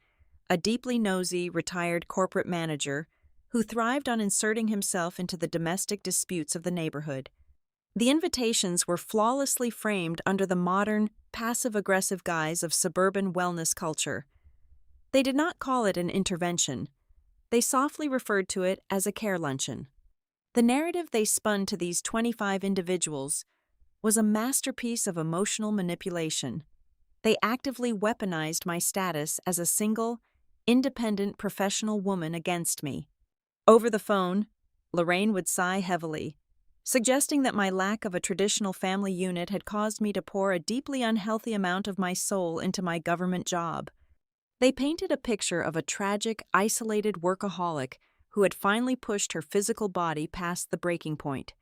a deeply nosy, retired corporate manager who thrived on inserting himself into the domestic disputes of the neighborhood. The invitations were flawlessly framed under the modern, passive-aggressive guise of suburban wellness culture. They did not call it an intervention. They softly referred to it as a care luncheon. The narrative they spun to these 25 individuals was a masterpiece of emotional manipulation. They actively weaponized my status as a single, independent professional woman against me. Over the phone, Lorraine would sigh heavily, suggesting that my lack of a traditional family unit had caused me to pour a deeply unhealthy amount of my soul into my government job. They painted a picture of a tragic, isolated workaholic who had finally pushed her physical body past the breaking point.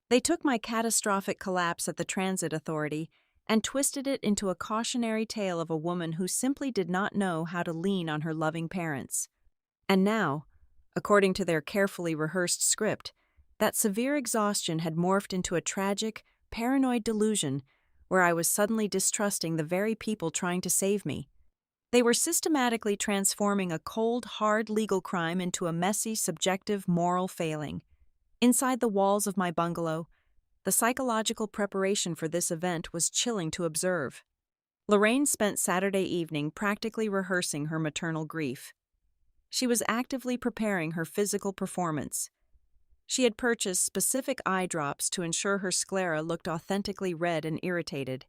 They took my catastrophic collapse at the transit authority and twisted it into a cautionary tale of a woman who simply did not know how to lean on her loving parents. And now, according to their carefully rehearsed script, that severe exhaustion had morphed into a tragic, paranoid delusion where I was suddenly distrusting the very people trying to save me. They were systematically transforming a cold, hard legal crime into a messy, subjective moral failing. Inside the walls of my bungalow, the psychological preparation for this event was chilling to observe. Lorraine spent Saturday evening practically rehearsing her maternal grief. She was actively preparing her physical performance. She had purchased specific eye drops to ensure her sclera looked authentically red and irritated.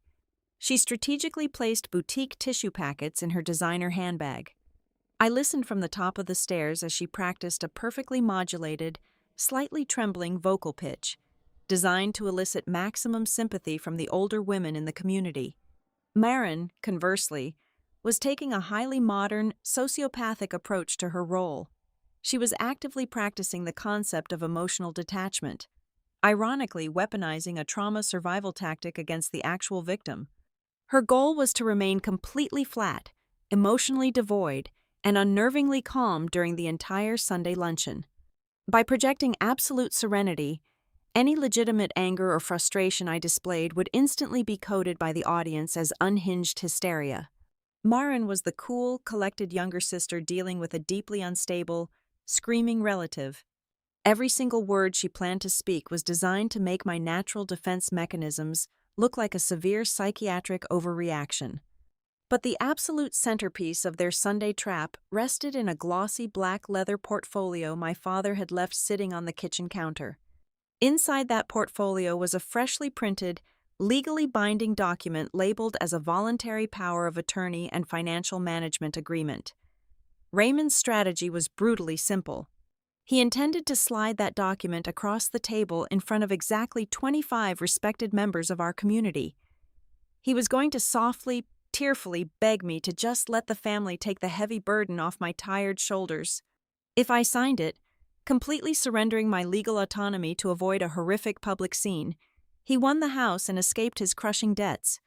She strategically placed boutique tissue packets in her designer handbag. I listened from the top of the stairs as she practiced a perfectly modulated, slightly trembling vocal pitch, designed to elicit maximum sympathy from the older women in the community. Marin, conversely, was taking a highly modern, sociopathic approach to her role. She was actively practicing the concept of emotional detachment, ironically weaponizing a trauma survival tactic against the actual victim. Her goal was to remain completely flat, emotionally devoid, and unnervingly calm during the entire Sunday luncheon. By projecting absolute serenity, any legitimate anger or frustration I displayed would instantly be coded by the audience as unhinged hysteria. Marin was the cool, collected younger sister dealing with a deeply unstable, screaming relative. Every single word she planned to speak was designed to make my natural defense mechanisms look like a severe psychiatric overreaction. But the absolute centerpiece of their Sunday trap rested in a glossy black leather portfolio my father had left sitting on the kitchen counter. Inside that portfolio was a freshly printed, legally binding document labeled as a voluntary power of attorney and financial management agreement. Raymond's strategy was brutally simple. He intended to slide that document across the table in front of exactly 25 respected members of our community. He was going to softly, tearfully beg me to just let the family take the heavy burden off my tired shoulders. If I signed it, completely surrendering my legal autonomy to avoid a horrific public scene, he won the house and escaped his crushing debts.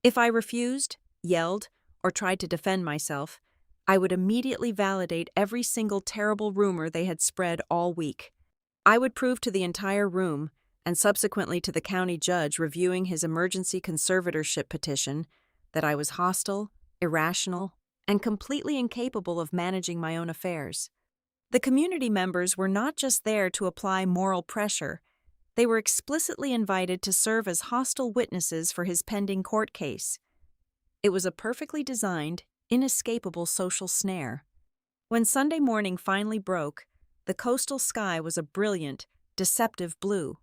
If I refused, yelled, or tried to defend myself, I would immediately validate every single terrible rumor they had spread all week. I would prove to the entire room, and subsequently to the county judge reviewing his emergency conservatorship petition, that I was hostile, irrational, and completely incapable of managing my own affairs. The community members were not just there to apply moral pressure, they were explicitly invited to serve as hostile witnesses for his pending court case. It was a perfectly designed, inescapable social snare. When Sunday morning finally broke, the coastal sky was a brilliant, deceptive blue.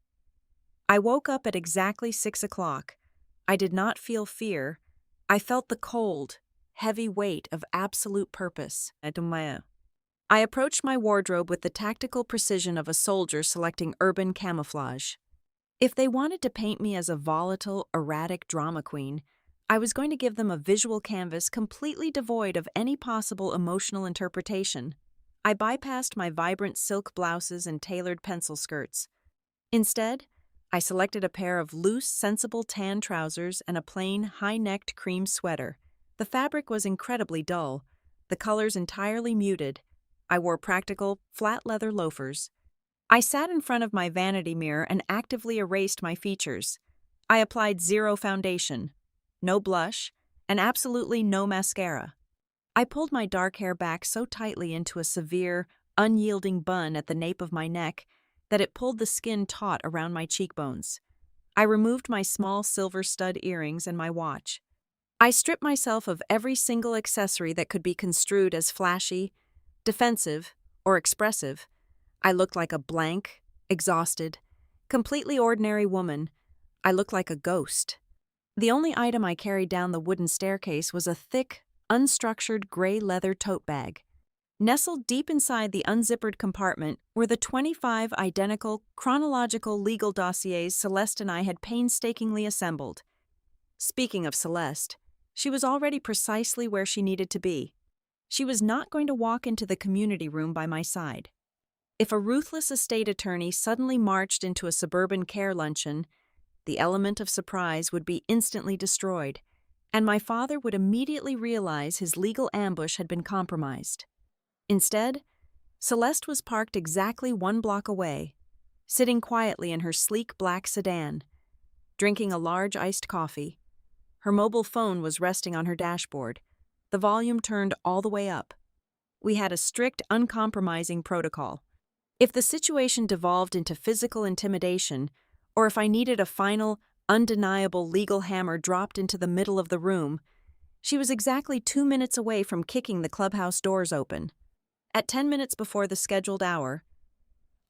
I woke up at exactly 6 o'clock. I did not feel fear. I felt the cold, heavy weight of absolute purpose. I approached my wardrobe with the tactical precision of a soldier selecting urban camouflage. If they wanted to paint me as a volatile, erratic drama queen, I was going to give them a visual canvas completely devoid of any possible emotional interpretation. I bypassed my vibrant silk blouses and tailored pencil skirts. Instead, I selected a pair of loose, sensible tan trousers and a plain, high-necked cream sweater. The fabric was incredibly dull, the colors entirely muted. I wore practical, flat leather loafers. I sat in front of my vanity mirror and actively erased my features. I applied zero foundation, no blush, and absolutely no mascara. I pulled my dark hair back so tightly into a severe, unyielding bun at the nape of my neck that it pulled the skin taut around my cheekbones. I removed my small silver stud earrings and my watch. I stripped myself of every single accessory that could be construed as flashy, defensive, or expressive. I looked like a blank, exhausted, completely ordinary woman. I looked like a ghost. The only item I carried down the wooden staircase was a thick, unstructured gray leather tote bag. Nestled deep inside the unzippered compartment were the 25 identical, chronological legal dossiers Celeste and I had painstakingly assembled. Speaking of Celeste, she was already precisely where she needed to be. She was not going to walk into the community room by my side. If a ruthless estate attorney suddenly marched into a suburban care luncheon, the element of surprise would be instantly destroyed, and my father would immediately realize his legal ambush had been compromised. Instead, Celeste was parked exactly 1 block away, sitting quietly in her sleek black sedan, drinking a large iced coffee. Her mobile phone was resting on her dashboard, the volume turned all the way up. We had a strict, uncompromising protocol. If the situation devolved into physical intimidation, or if I needed a final, undeniable legal hammer dropped into the middle of the room, she was exactly 2 minutes away from kicking the clubhouse doors open. At 10 minutes before the scheduled hour,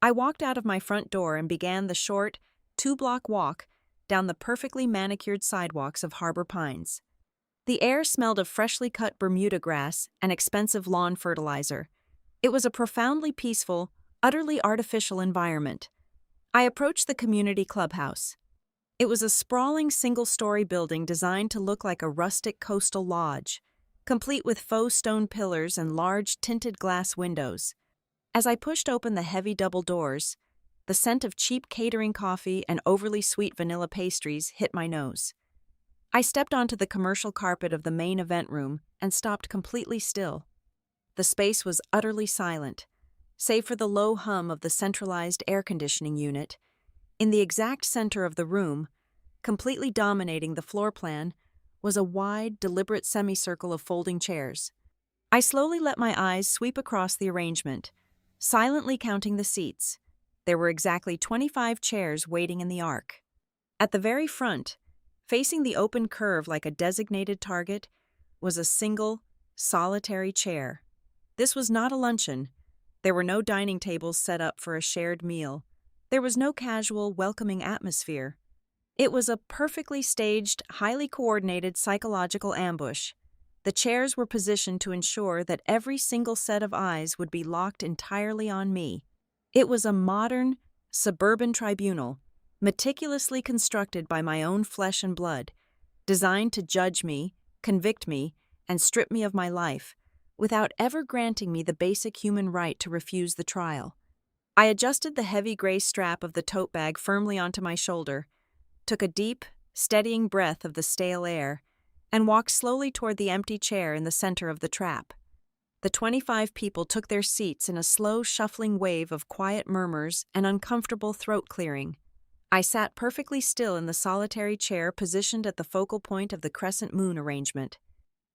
I walked out of my front door and began the short, 2-block walk down the perfectly manicured sidewalks of Harbor Pines. The air smelled of freshly cut Bermuda grass and expensive lawn fertilizer. It was a profoundly peaceful, utterly artificial environment. I approached the community clubhouse. It was a sprawling single-story building designed to look like a rustic coastal lodge, complete with faux stone pillars and large tinted glass windows. As I pushed open the heavy double doors, the scent of cheap catering coffee and overly sweet vanilla pastries hit my nose. I stepped onto the commercial carpet of the main event room and stopped completely still. The space was utterly silent, save for the low hum of the centralized air conditioning unit. In the exact center of the room, completely dominating the floor plan, was a wide, deliberate semicircle of folding chairs. I slowly let my eyes sweep across the arrangement, silently counting the seats. There were exactly 25 chairs waiting in the arc. At the very front, facing the open curve like a designated target, was a single, solitary chair. This was not a luncheon. There were no dining tables set up for a shared meal. There was no casual, welcoming atmosphere. It was a perfectly staged, highly coordinated psychological ambush. The chairs were positioned to ensure that every single set of eyes would be locked entirely on me. It was a modern, suburban tribunal, meticulously constructed by my own flesh and blood, designed to judge me, convict me, and strip me of my life, without ever granting me the basic human right to refuse the trial. I adjusted the heavy gray strap of the tote bag firmly onto my shoulder, took a deep, steadying breath of the stale air, and walked slowly toward the empty chair in the center of the trap. The 25 people took their seats in a slow, shuffling wave of quiet murmurs and uncomfortable throat clearing. I sat perfectly still in the solitary chair positioned at the focal point of the crescent moon arrangement.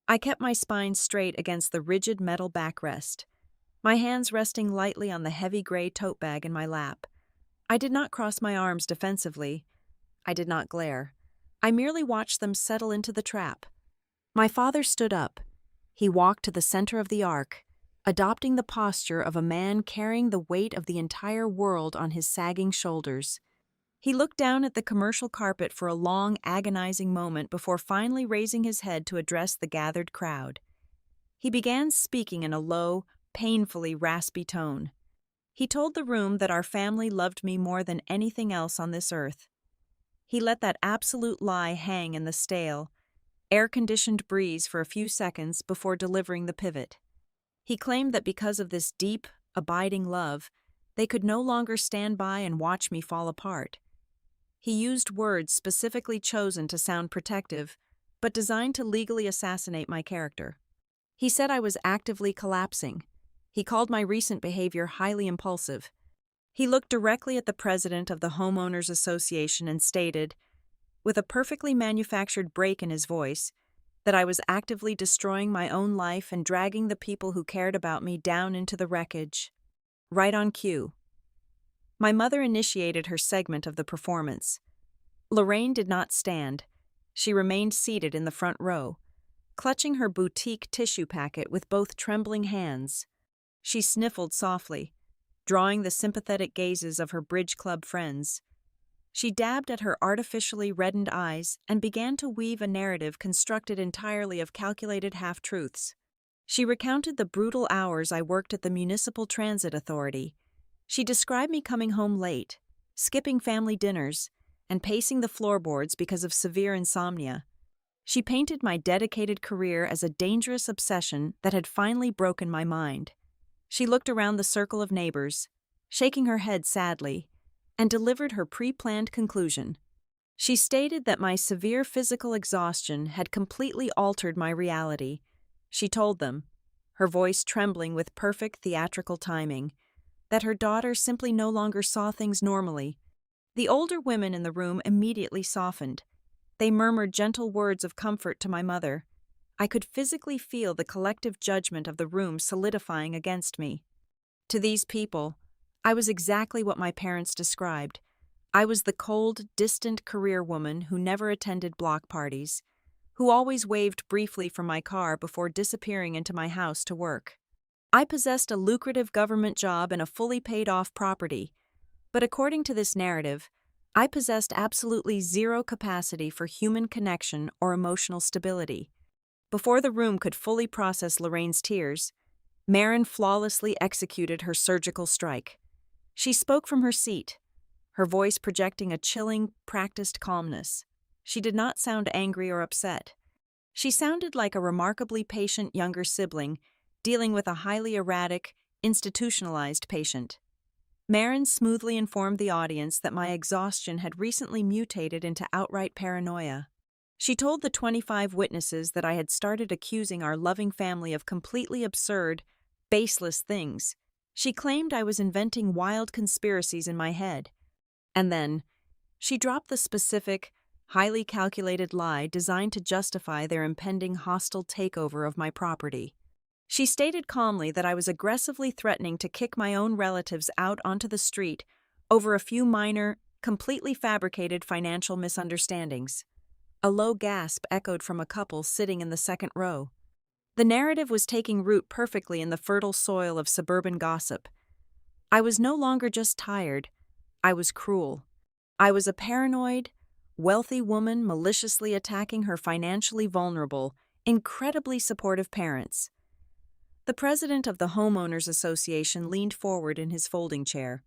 I kept my spine straight against the rigid metal backrest, my hands resting lightly on the heavy gray tote bag in my lap. I did not cross my arms defensively. I did not glare. I merely watched them settle into the trap. My father stood up. He walked to the center of the arc, adopting the posture of a man carrying the weight of the entire world on his sagging shoulders. He looked down at the commercial carpet for a long, agonizing moment before finally raising his head to address the gathered crowd. He began speaking in a low, painfully raspy tone. He told the room that our family loved me more than anything else on this earth. He let that absolute lie hang in the stale, air-conditioned breeze for a few seconds before delivering the pivot. He claimed that because of this deep, abiding love, they could no longer stand by and watch me fall apart. He used words specifically chosen to sound protective, but designed to legally assassinate my character. He said I was actively collapsing. He called my recent behavior highly impulsive. He looked directly at the president of the Homeowners Association and stated, with a perfectly manufactured break in his voice, that I was actively destroying my own life and dragging the people who cared about me down into the wreckage. Right on cue. My mother initiated her segment of the performance. Lorraine did not stand. She remained seated in the front row, clutching her boutique tissue packet with both trembling hands. She sniffled softly, drawing the sympathetic gazes of her bridge club friends. She dabbed at her artificially reddened eyes and began to weave a narrative constructed entirely of calculated half-truths. She recounted the brutal hours I worked at the Municipal Transit Authority. She described me coming home late, skipping family dinners, and pacing the floorboards because of severe insomnia. She painted my dedicated career as a dangerous obsession that had finally broken my mind. She looked around the circle of neighbors. shaking her head sadly, and delivered her pre-planned conclusion. She stated that my severe physical exhaustion had completely altered my reality. She told them, her voice trembling with perfect theatrical timing, that her daughter simply no longer saw things normally. The older women in the room immediately softened. They murmured gentle words of comfort to my mother. I could physically feel the collective judgment of the room solidifying against me. To these people, I was exactly what my parents described. I was the cold, distant career woman who never attended block parties, who always waved briefly from my car before disappearing into my house to work. I possessed a lucrative government job and a fully paid-off property, but according to this narrative, I possessed absolutely zero capacity for human connection or emotional stability. Before the room could fully process Lorraine's tears, Marin flawlessly executed her surgical strike. She spoke from her seat, her voice projecting a chilling, practiced calmness. She did not sound angry or upset. She sounded like a remarkably patient younger sibling dealing with a highly erratic, institutionalized patient. Marin smoothly informed the audience that my exhaustion had recently mutated into outright paranoia. She told the 25 witnesses that I had started accusing our loving family of completely absurd, baseless things. She claimed I was inventing wild conspiracies in my head. And then, she dropped the specific, highly calculated lie designed to justify their impending hostile takeover of my property. She stated calmly that I was aggressively threatening to kick my own relatives out onto the street over a few minor, completely fabricated financial misunderstandings. A low gasp echoed from a couple sitting in the second row. The narrative was taking root perfectly in the fertile soil of suburban gossip. I was no longer just tired, I was cruel. I was a paranoid, wealthy woman maliciously attacking her financially vulnerable, incredibly supportive parents. The president of the Homeowners Association leaned forward in his folding chair.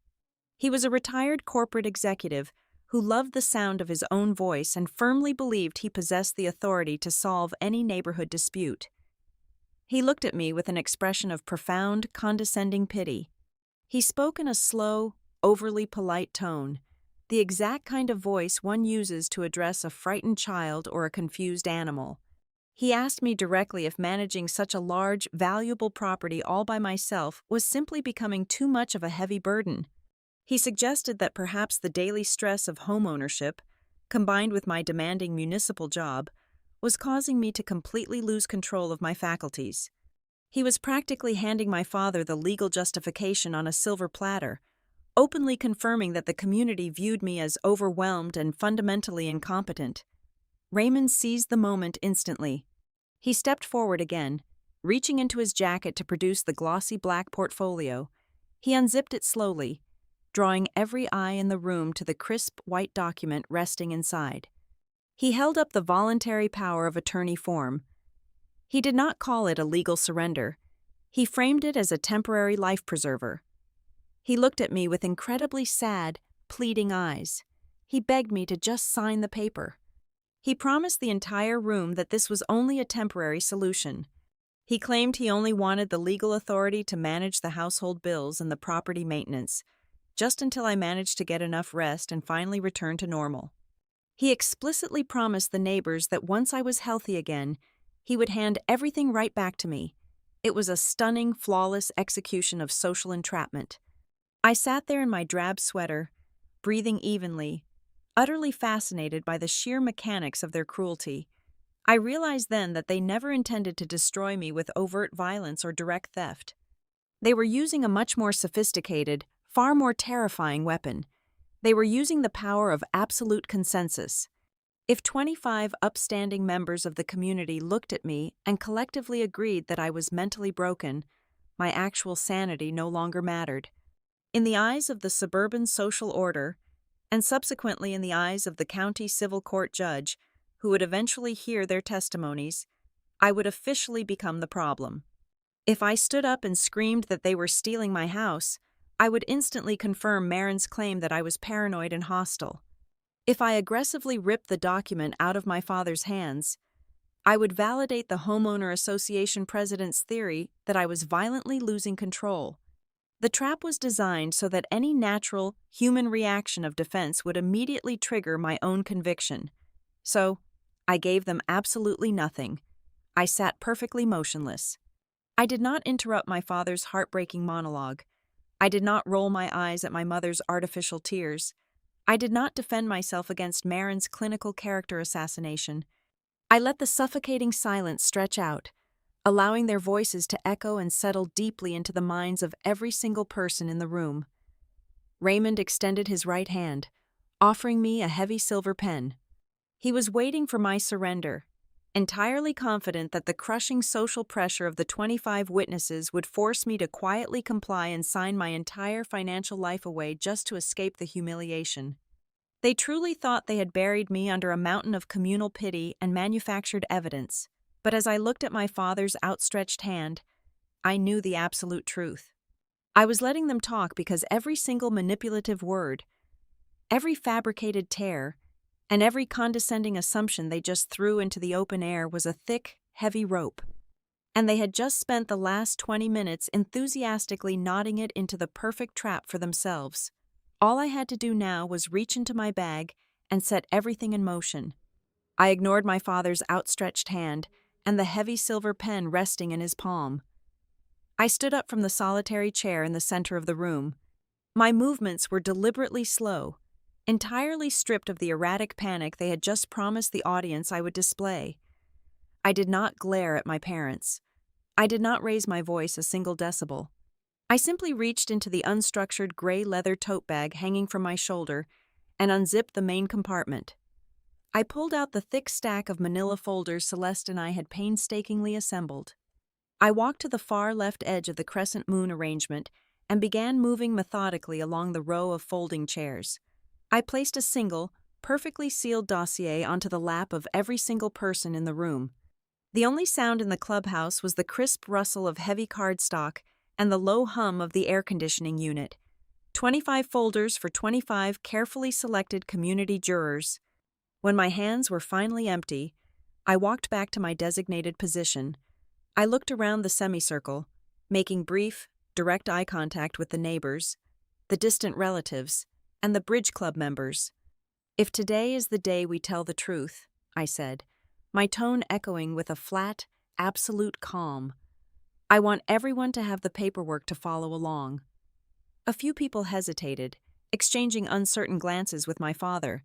He was a retired corporate executive who loved the sound of his own voice and firmly believed he possessed the authority to solve any neighborhood dispute. He looked at me with an expression of profound, condescending pity. He spoke in a slow, overly polite tone, the exact kind of voice one uses to address a frightened child or a confused animal. He asked me directly if managing such a large, valuable property all by myself was simply becoming too much of a heavy burden. He suggested that perhaps the daily stress of homeownership, combined with my demanding municipal job, was causing me to completely lose control of my faculties. He was practically handing my father the legal justification on a silver platter, openly confirming that the community viewed me as overwhelmed and fundamentally incompetent. Raymond seized the moment instantly. He stepped forward again, reaching into his jacket to produce the glossy black portfolio. He unzipped it slowly, drawing every eye in the room to the crisp white document resting inside. He held up the voluntary power of attorney form. He did not call it a legal surrender. He framed it as a temporary life preserver. He looked at me with incredibly sad, pleading eyes. He begged me to just sign the paper. He promised the entire room that this was only a temporary solution. He claimed he only wanted the legal authority to manage the household bills and the property maintenance, just until I managed to get enough rest and finally return to normal. He explicitly promised the neighbors that once I was healthy again, he would hand everything right back to me. It was a stunning, flawless execution of social entrapment. I sat there in my drab sweater, breathing evenly, utterly fascinated by the sheer mechanics of their cruelty. I realized then that they never intended to destroy me with overt violence or direct theft. They were using a much more sophisticated, far more terrifying weapon. They were using the power of absolute consensus. If 25 upstanding members of the community looked at me and collectively agreed that I was mentally broken, my actual sanity no longer mattered. In the eyes of the suburban social order, and subsequently in the eyes of the county civil court judge, who would eventually hear their testimonies, I would officially become the problem. If I stood up and screamed that they were stealing my house, I would instantly confirm Marin's claim that I was paranoid and hostile. If I aggressively ripped the document out of my father's hands, I would validate the homeowner association president's theory that I was violently losing control. The trap was designed so that any natural, human reaction of defense would immediately trigger my own conviction. So, I gave them absolutely nothing. I sat perfectly motionless. I did not interrupt my father's heartbreaking monologue. I did not roll my eyes at my mother's artificial tears. I did not defend myself against Marin's clinical character assassination. I let the suffocating silence stretch out, allowing their voices to echo and settle deeply into the minds of every single person in the room. Raymond extended his right hand, offering me a heavy silver pen. He was waiting for my surrender, entirely confident that the crushing social pressure of the 25 witnesses would force me to quietly comply and sign my entire financial life away just to escape the humiliation. They truly thought they had buried me under a mountain of communal pity and manufactured evidence, but as I looked at my father's outstretched hand, I knew the absolute truth. I was letting them talk because every single manipulative word, every fabricated tear, and every condescending assumption they just threw into the open air was a thick, heavy rope. And they had just spent the last 20 minutes enthusiastically knotting it into the perfect trap for themselves. All I had to do now was reach into my bag and set everything in motion. I ignored my father's outstretched hand and the heavy silver pen resting in his palm. I stood up from the solitary chair in the center of the room. My movements were deliberately slow, entirely stripped of the erratic panic they had just promised the audience I would display. I did not glare at my parents. I did not raise my voice a single decibel. I simply reached into the unstructured gray leather tote bag hanging from my shoulder and unzipped the main compartment. I pulled out the thick stack of manila folders Celeste and I had painstakingly assembled. I walked to the far left edge of the crescent moon arrangement and began moving methodically along the row of folding chairs. I placed a single, perfectly sealed dossier onto the lap of every single person in the room. The only sound in the clubhouse was the crisp rustle of heavy cardstock and the low hum of the air conditioning unit. 25 folders for 25 carefully selected community jurors. When my hands were finally empty, I walked back to my designated position. I looked around the semicircle, making brief, direct eye contact with the neighbors, the distant relatives, and the bridge club members. "If today is the day we tell the truth," I said, my tone echoing with a flat, absolute calm. "I want everyone to have the paperwork to follow along." A few people hesitated, exchanging uncertain glances with my father,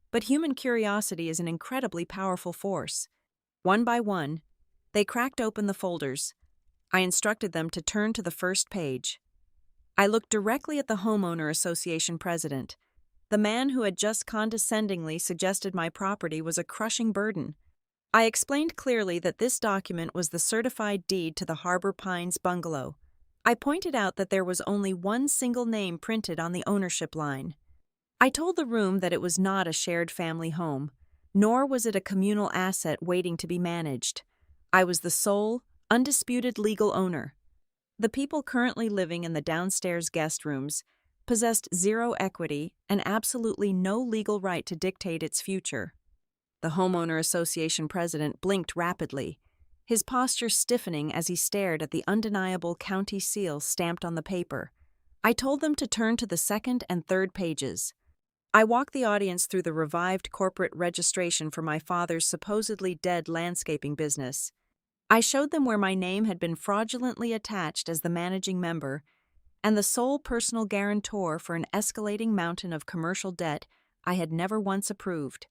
but human curiosity is an incredibly powerful force. One by one, they cracked open the folders. I instructed them to turn to the first page. I looked directly at the homeowner association president, the man who had just condescendingly suggested my property was a crushing burden. I explained clearly that this document was the certified deed to the Harbor Pines bungalow. I pointed out that there was only one single name printed on the ownership line. I told the room that it was not a shared family home, nor was it a communal asset waiting to be managed. I was the sole, undisputed legal owner. The people currently living in the downstairs guest rooms possessed zero equity and absolutely no legal right to dictate its future. The homeowner association president blinked rapidly, his posture stiffening as he stared at the undeniable county seal stamped on the paper. I told them to turn to the second and third pages. I walked the audience through the revived corporate registration for my father's supposedly dead landscaping business. I showed them where my name had been fraudulently attached as the managing member and the sole personal guarantor for an escalating mountain of commercial debt I had never once approved.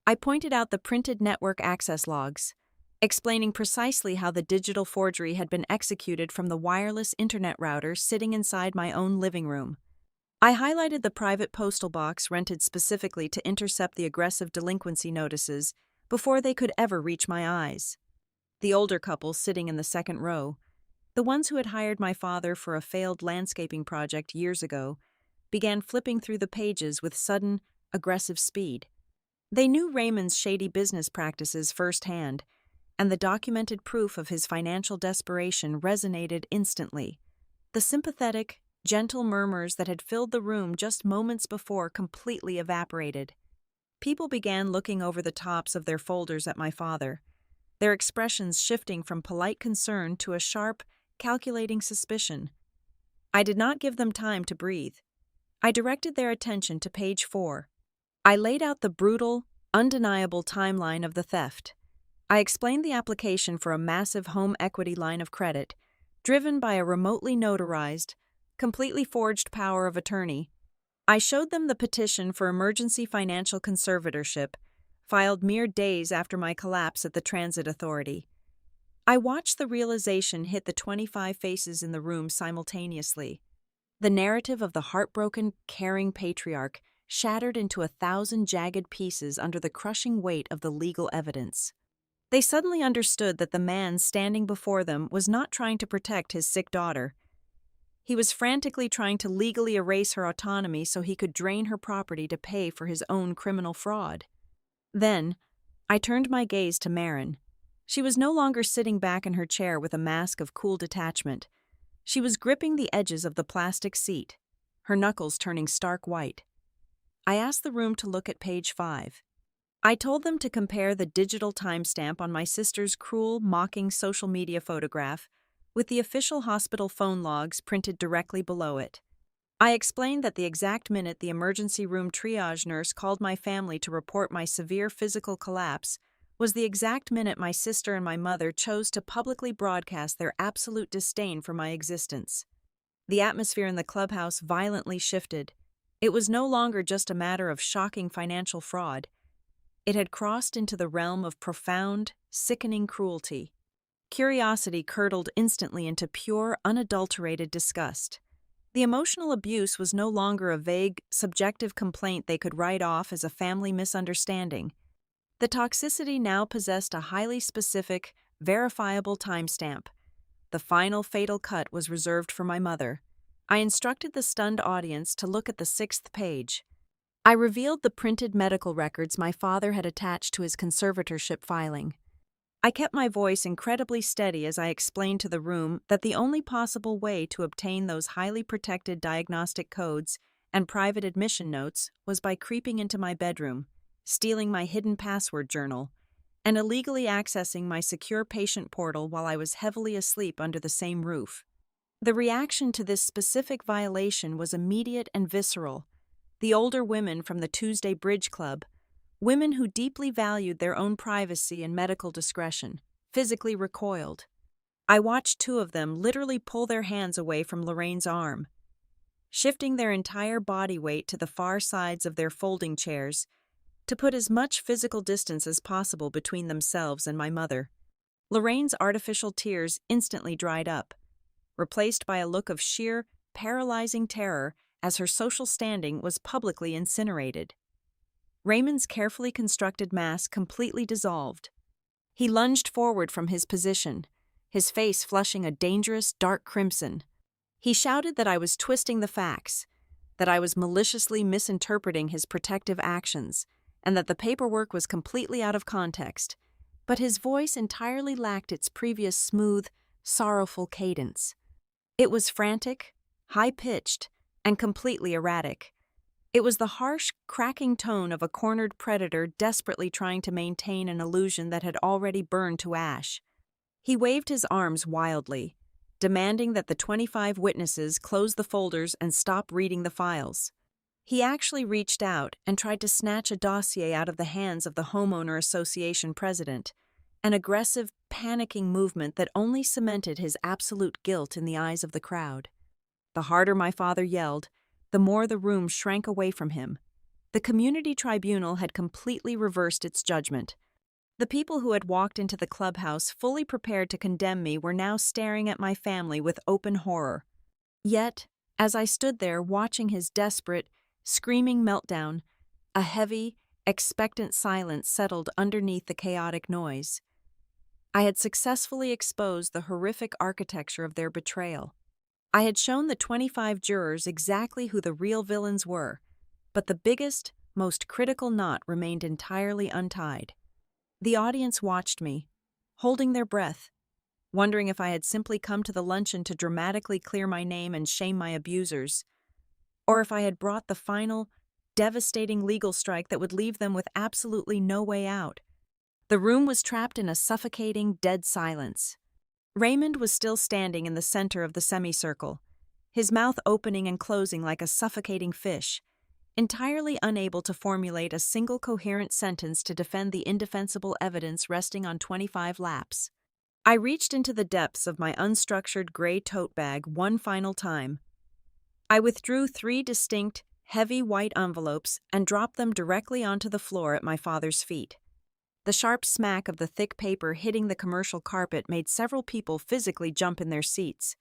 I pointed out the printed network access logs, explaining precisely how the digital forgery had been executed from the wireless internet router sitting inside my own living room. I highlighted the private postal box rented specifically to intercept the aggressive delinquency notices before they could ever reach my eyes. The older couple sitting in the second row, the ones who had hired my father for a failed landscaping project years ago, began flipping through the pages with sudden, aggressive speed. They knew Raymond's shady business practices firsthand, and the documented proof of his financial desperation resonated instantly. The sympathetic, gentle murmurs that had filled the room just moments before completely evaporated. People began looking over the tops of their folders at my father, their expressions shifting from polite concern to a sharp, calculating suspicion. I did not give them time to breathe. I directed their attention to page 4. I laid out the brutal, undeniable timeline of the theft. I explained the application for a massive home equity line of credit, driven by a remotely notarized, completely forged power of attorney. I showed them the petition for emergency financial conservatorship, filed mere days after my collapse at the Transit Authority. I watched the realization hit the 25 faces in the room simultaneously. The narrative of the heartbroken, caring patriarch shattered into 1,000 jagged pieces under the crushing weight of the legal evidence. They suddenly understood that the man standing before them was not trying to protect his sick daughter. He was frantically trying to legally erase her autonomy so he could drain her property to pay for his own criminal fraud. Then, I turned my gaze to Marin. She was no longer sitting back in her chair with a mask of cool detachment. She was gripping the edges of the plastic seat, her knuckles turning stark white. I asked the room to look at page 5. I told them to compare the digital timestamp on my sister's cruel, mocking social media photograph with the official hospital phone logs printed directly below it. I explained that the exact minute the emergency room triage nurse called my family to report my severe physical collapse was the exact minute my sister and my mother chose to publicly broadcast their absolute disdain for my existence. The atmosphere in the clubhouse violently shifted. It was no longer just a matter of shocking financial fraud. It had crossed into the realm of profound, sickening cruelty. Curiosity curdled instantly into pure, unadulterated disgust. The emotional abuse was no longer a vague, subjective complaint they could write off as a family misunderstanding. The toxicity now possessed a highly specific, verifiable timestamp. The final fatal cut was reserved for my mother. I instructed the stunned audience to look at the 6th page. I revealed the printed medical records my father had attached to his conservatorship filing. I kept my voice incredibly steady as I explained to the room that the only possible way to obtain those highly protected diagnostic codes and private admission notes was by creeping into my bedroom, stealing my hidden password journal, and illegally accessing my secure patient portal while I was heavily asleep under the same roof. The reaction to this specific violation was immediate and visceral. The older women from the Tuesday Bridge Club, women who deeply valued their own privacy and medical discretion, physically recoiled. I watched 2 of them literally pull their hands away from Lorraine's arm. Shifting their entire body weight to the far sides of their folding chairs, to put as much physical distance as possible between themselves and my mother. Lorraine's artificial tears instantly dried up, replaced by a look of sheer, paralyzing terror as her social standing was publicly incinerated. Raymond's carefully constructed mask completely dissolved. He lunged forward from his position, his face flushing a dangerous, dark crimson. He shouted that I was twisting the facts, that I was maliciously misinterpreting his protective actions, and that the paperwork was completely out of context, but his voice entirely lacked its previous smooth, sorrowful cadence. It was frantic, high-pitched, and completely erratic. It was the harsh, cracking tone of a cornered predator desperately trying to maintain an illusion that had already burned to ash. He waved his arms wildly, demanding that the 25 witnesses close the folders and stop reading the files. He actually reached out and tried to snatch a dossier out of the hands of the Homeowner Association president, an aggressive, panicking movement that only cemented his absolute guilt in the eyes of the crowd. The harder my father yelled, the more the room shrank away from him. The community tribunal had completely reversed its judgment. The people who had walked into the clubhouse fully prepared to condemn me were now staring at my family with open horror. Yet, as I stood there watching his desperate, screaming meltdown, a heavy, expectant silence settled underneath the chaotic noise. I had successfully exposed the horrific architecture of their betrayal. I had shown the 25 jurors exactly who the real villains were, but the biggest, most critical knot remained entirely untied. The audience watched me, holding their breath, wondering if I had simply come to the luncheon to dramatically clear my name and shame my abusers, or if I had brought the final, devastating legal strike that would leave them with absolutely no way out. The room was trapped in a suffocating, dead silence. Raymond was still standing in the center of the semicircle, his mouth opening and closing like a suffocating fish, entirely unable to formulate a single coherent sentence to defend the indefensible evidence resting on 25 laps. I reached into the depths of my unstructured gray tote bag one final time. I withdrew 3 distinct, heavy white envelopes and dropped them directly onto the floor at my father's feet. The sharp smack of the thick paper hitting the commercial carpet made several people physically jump in their seats.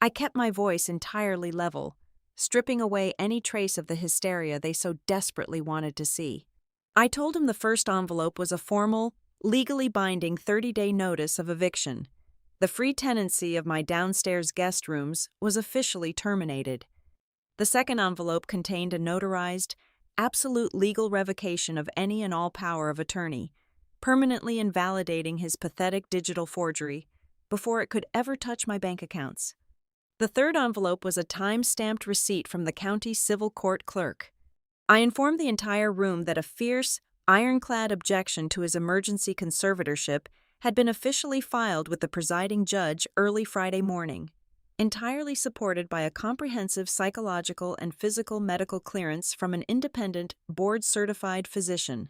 I kept my voice entirely level, stripping away any trace of the hysteria they so desperately wanted to see. I told him the first envelope was a formal, legally binding 30-day notice of eviction. The free tenancy of my downstairs guest rooms was officially terminated. The second envelope contained a notarized, absolute legal revocation of any and all power of attorney, permanently invalidating his pathetic digital forgery before it could ever touch my bank accounts. The third envelope was a time-stamped receipt from the county civil court clerk. I informed the entire room that a fierce, ironclad objection to his emergency conservatorship had been officially filed with the presiding judge early Friday morning, entirely supported by a comprehensive psychological and physical medical clearance from an independent, board-certified physician.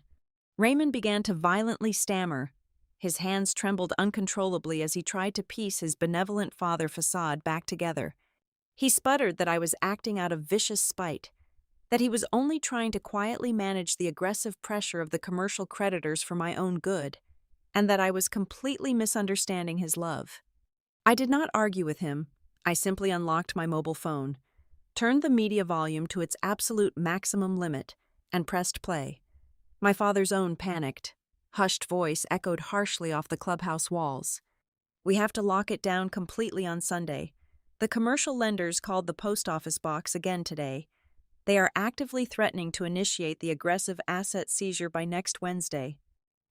Raymond began to violently stammer. His hands trembled uncontrollably as he tried to piece his benevolent father facade back together. He sputtered that I was acting out of vicious spite, that he was only trying to quietly manage the aggressive pressure of the commercial creditors for my own good, and that I was completely misunderstanding his love. I did not argue with him. I simply unlocked my mobile phone, turned the media volume to its absolute maximum limit, and pressed play. My father's own panicked, hushed voice echoed harshly off the clubhouse walls. "We have to lock it down completely on Sunday. The commercial lenders called the post office box again today. They are actively threatening to initiate the aggressive asset seizure by next Wednesday.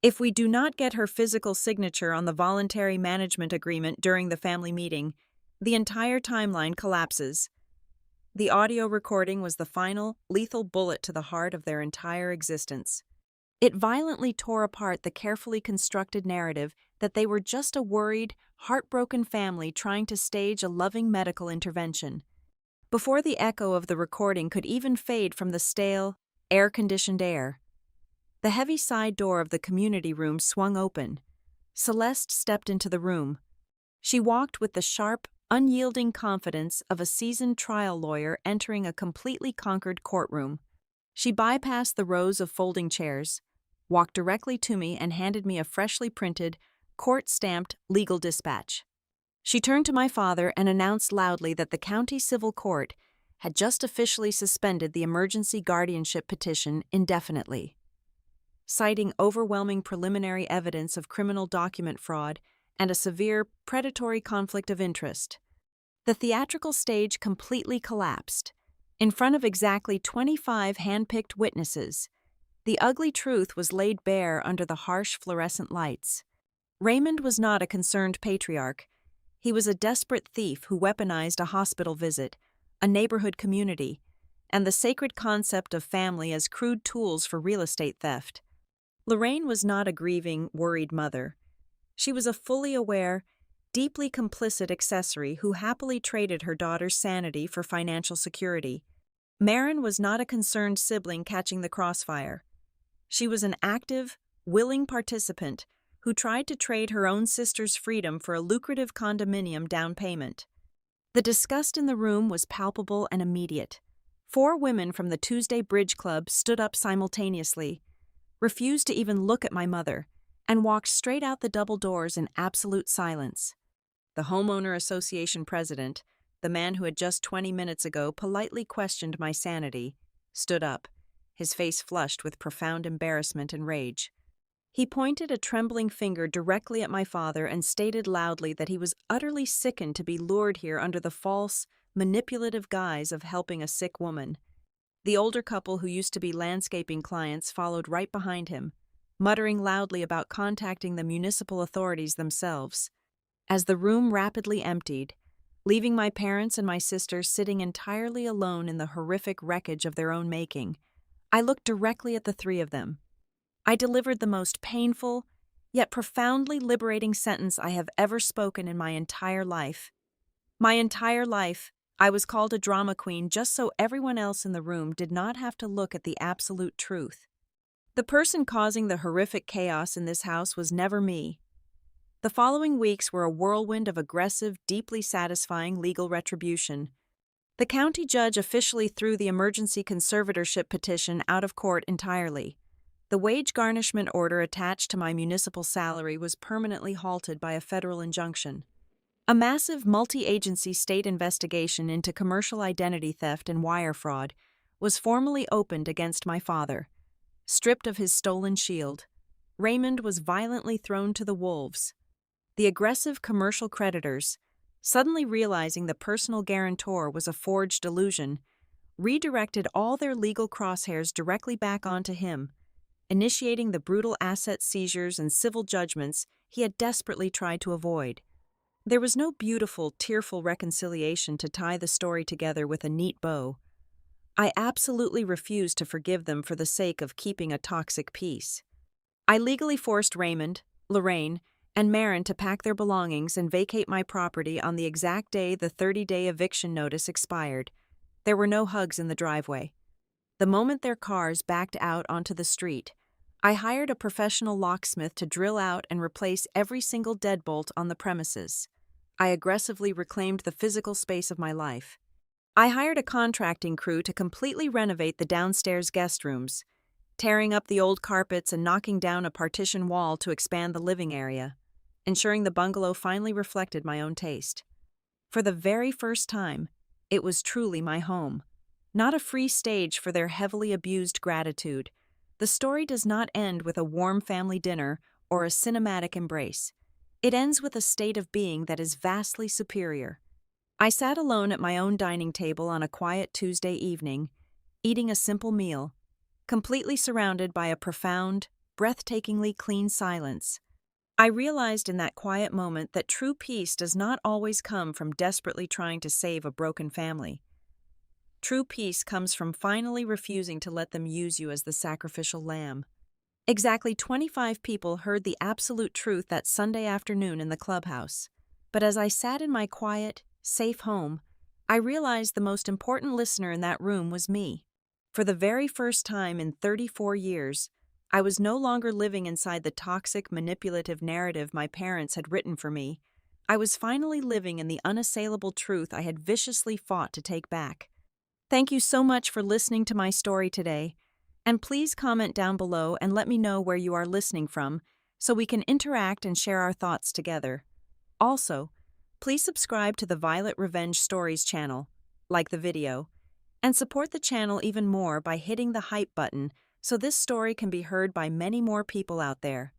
If we do not get her physical signature on the voluntary management agreement during the family meeting, the entire timeline collapses." The audio recording was the final, lethal bullet to the heart of their entire existence. It violently tore apart the carefully constructed narrative that they were just a worried, heartbroken family trying to stage a loving medical intervention. Before the echo of the recording could even fade from the stale, air-conditioned air, the heavy side door of the community room swung open. Celeste stepped into the room. She walked with the sharp, unyielding confidence of a seasoned trial lawyer entering a completely conquered courtroom. She bypassed the rows of folding chairs, walked directly to me and handed me a freshly printed, court-stamped legal dispatch. She turned to my father and announced loudly that the county civil court had just officially suspended the emergency guardianship petition indefinitely, citing overwhelming preliminary evidence of criminal document fraud and a severe predatory conflict of interest. The theatrical stage completely collapsed. In front of exactly 25 hand-picked witnesses, the ugly truth was laid bare under the harsh fluorescent lights. Raymond was not a concerned patriarch. He was a desperate thief who weaponized a hospital visit, a neighborhood community, and the sacred concept of family as crude tools for real estate theft. Lorraine was not a grieving, worried mother. She was a fully aware, deeply complicit accessory who happily traded her daughter's sanity for financial security. Marin was not a concerned sibling catching the crossfire. She was an active, willing participant who tried to trade her own sister's freedom for a lucrative condominium down payment. The disgust in the room was palpable and immediate. 4 women from the Tuesday Bridge Club stood up simultaneously, refused to even look at my mother, and walked straight out the double doors in absolute silence. The homeowner association president, the man who had just 20 minutes ago politely questioned my sanity, stood up, his face flushed with profound embarrassment and rage. He pointed a trembling finger directly at my father and stated loudly that he was utterly sickened to be lured here under the false, manipulative guise of helping a sick woman. The older couple who used to be landscaping clients followed right behind him, muttering loudly about contacting the municipal authorities themselves. As the room rapidly emptied, leaving my parents and my sister sitting entirely alone in the horrific wreckage of their own making, I looked directly at the 3 of them. I delivered the most painful, yet profoundly liberating sentence I have ever spoken in my entire life. My entire life, I was called a drama queen just so everyone else in the room did not have to look at the absolute truth. The person causing the horrific chaos in this house was never me. The following weeks were a whirlwind of aggressive, deeply satisfying legal retribution. The county judge officially threw the emergency conservatorship petition out of court entirely. The wage garnishment order attached to my municipal salary was permanently halted by a federal injunction. A massive multi-agency state investigation into commercial identity theft and wire fraud was formally opened against my father. Stripped of his stolen shield, Raymond was violently thrown to the wolves. The aggressive commercial creditors, suddenly realizing the personal guarantor was a forged illusion, redirected all their legal crosshairs directly back onto him, initiating the brutal asset seizures and civil judgments he had desperately tried to avoid. There was no beautiful, tearful reconciliation to tie the story together with a neat bow. I absolutely refused to forgive them for the sake of keeping a toxic peace. I legally forced Raymond, Lorraine, and Marin to pack their belongings and vacate my property on the exact day the 30-day eviction notice expired. There were no hugs in the driveway. The moment their cars backed out onto the street, I hired a professional locksmith to drill out and replace every single deadbolt on the premises. I aggressively reclaimed the physical space of my life. I hired a contracting crew to completely renovate the downstairs guest rooms, tearing up the old carpets and knocking down a partition wall to expand the living area, ensuring the bungalow finally reflected my own taste. For the very first time, it was truly my home, not a free stage for their heavily abused gratitude. The story does not end with a warm family dinner or a cinematic embrace. It ends with a state of being that is vastly superior. I sat alone at my own dining table on a quiet Tuesday evening, eating a simple meal, completely surrounded by a profound, breathtakingly clean silence. I realized in that quiet moment that true peace does not always come from desperately trying to save a broken family. True peace comes from finally refusing to let them use you as the sacrificial lamb. Exactly 25 people heard the absolute truth that Sunday afternoon in the clubhouse. But as I sat in my quiet, safe home, I realized the most important listener in that room was me. For the very first time in 34 years, I was no longer living inside the toxic, manipulative narrative my parents had written for me. I was finally living in the unassailable truth I had viciously fought to take back. Thank you so much for listening to my story today, and please comment down below and let me know where you are listening from so we can interact and share our thoughts together. Also, please subscribe to the Violet Revenge Stories channel, like the video, and support the channel even more by hitting the hype button so this story can be heard by many more people out there.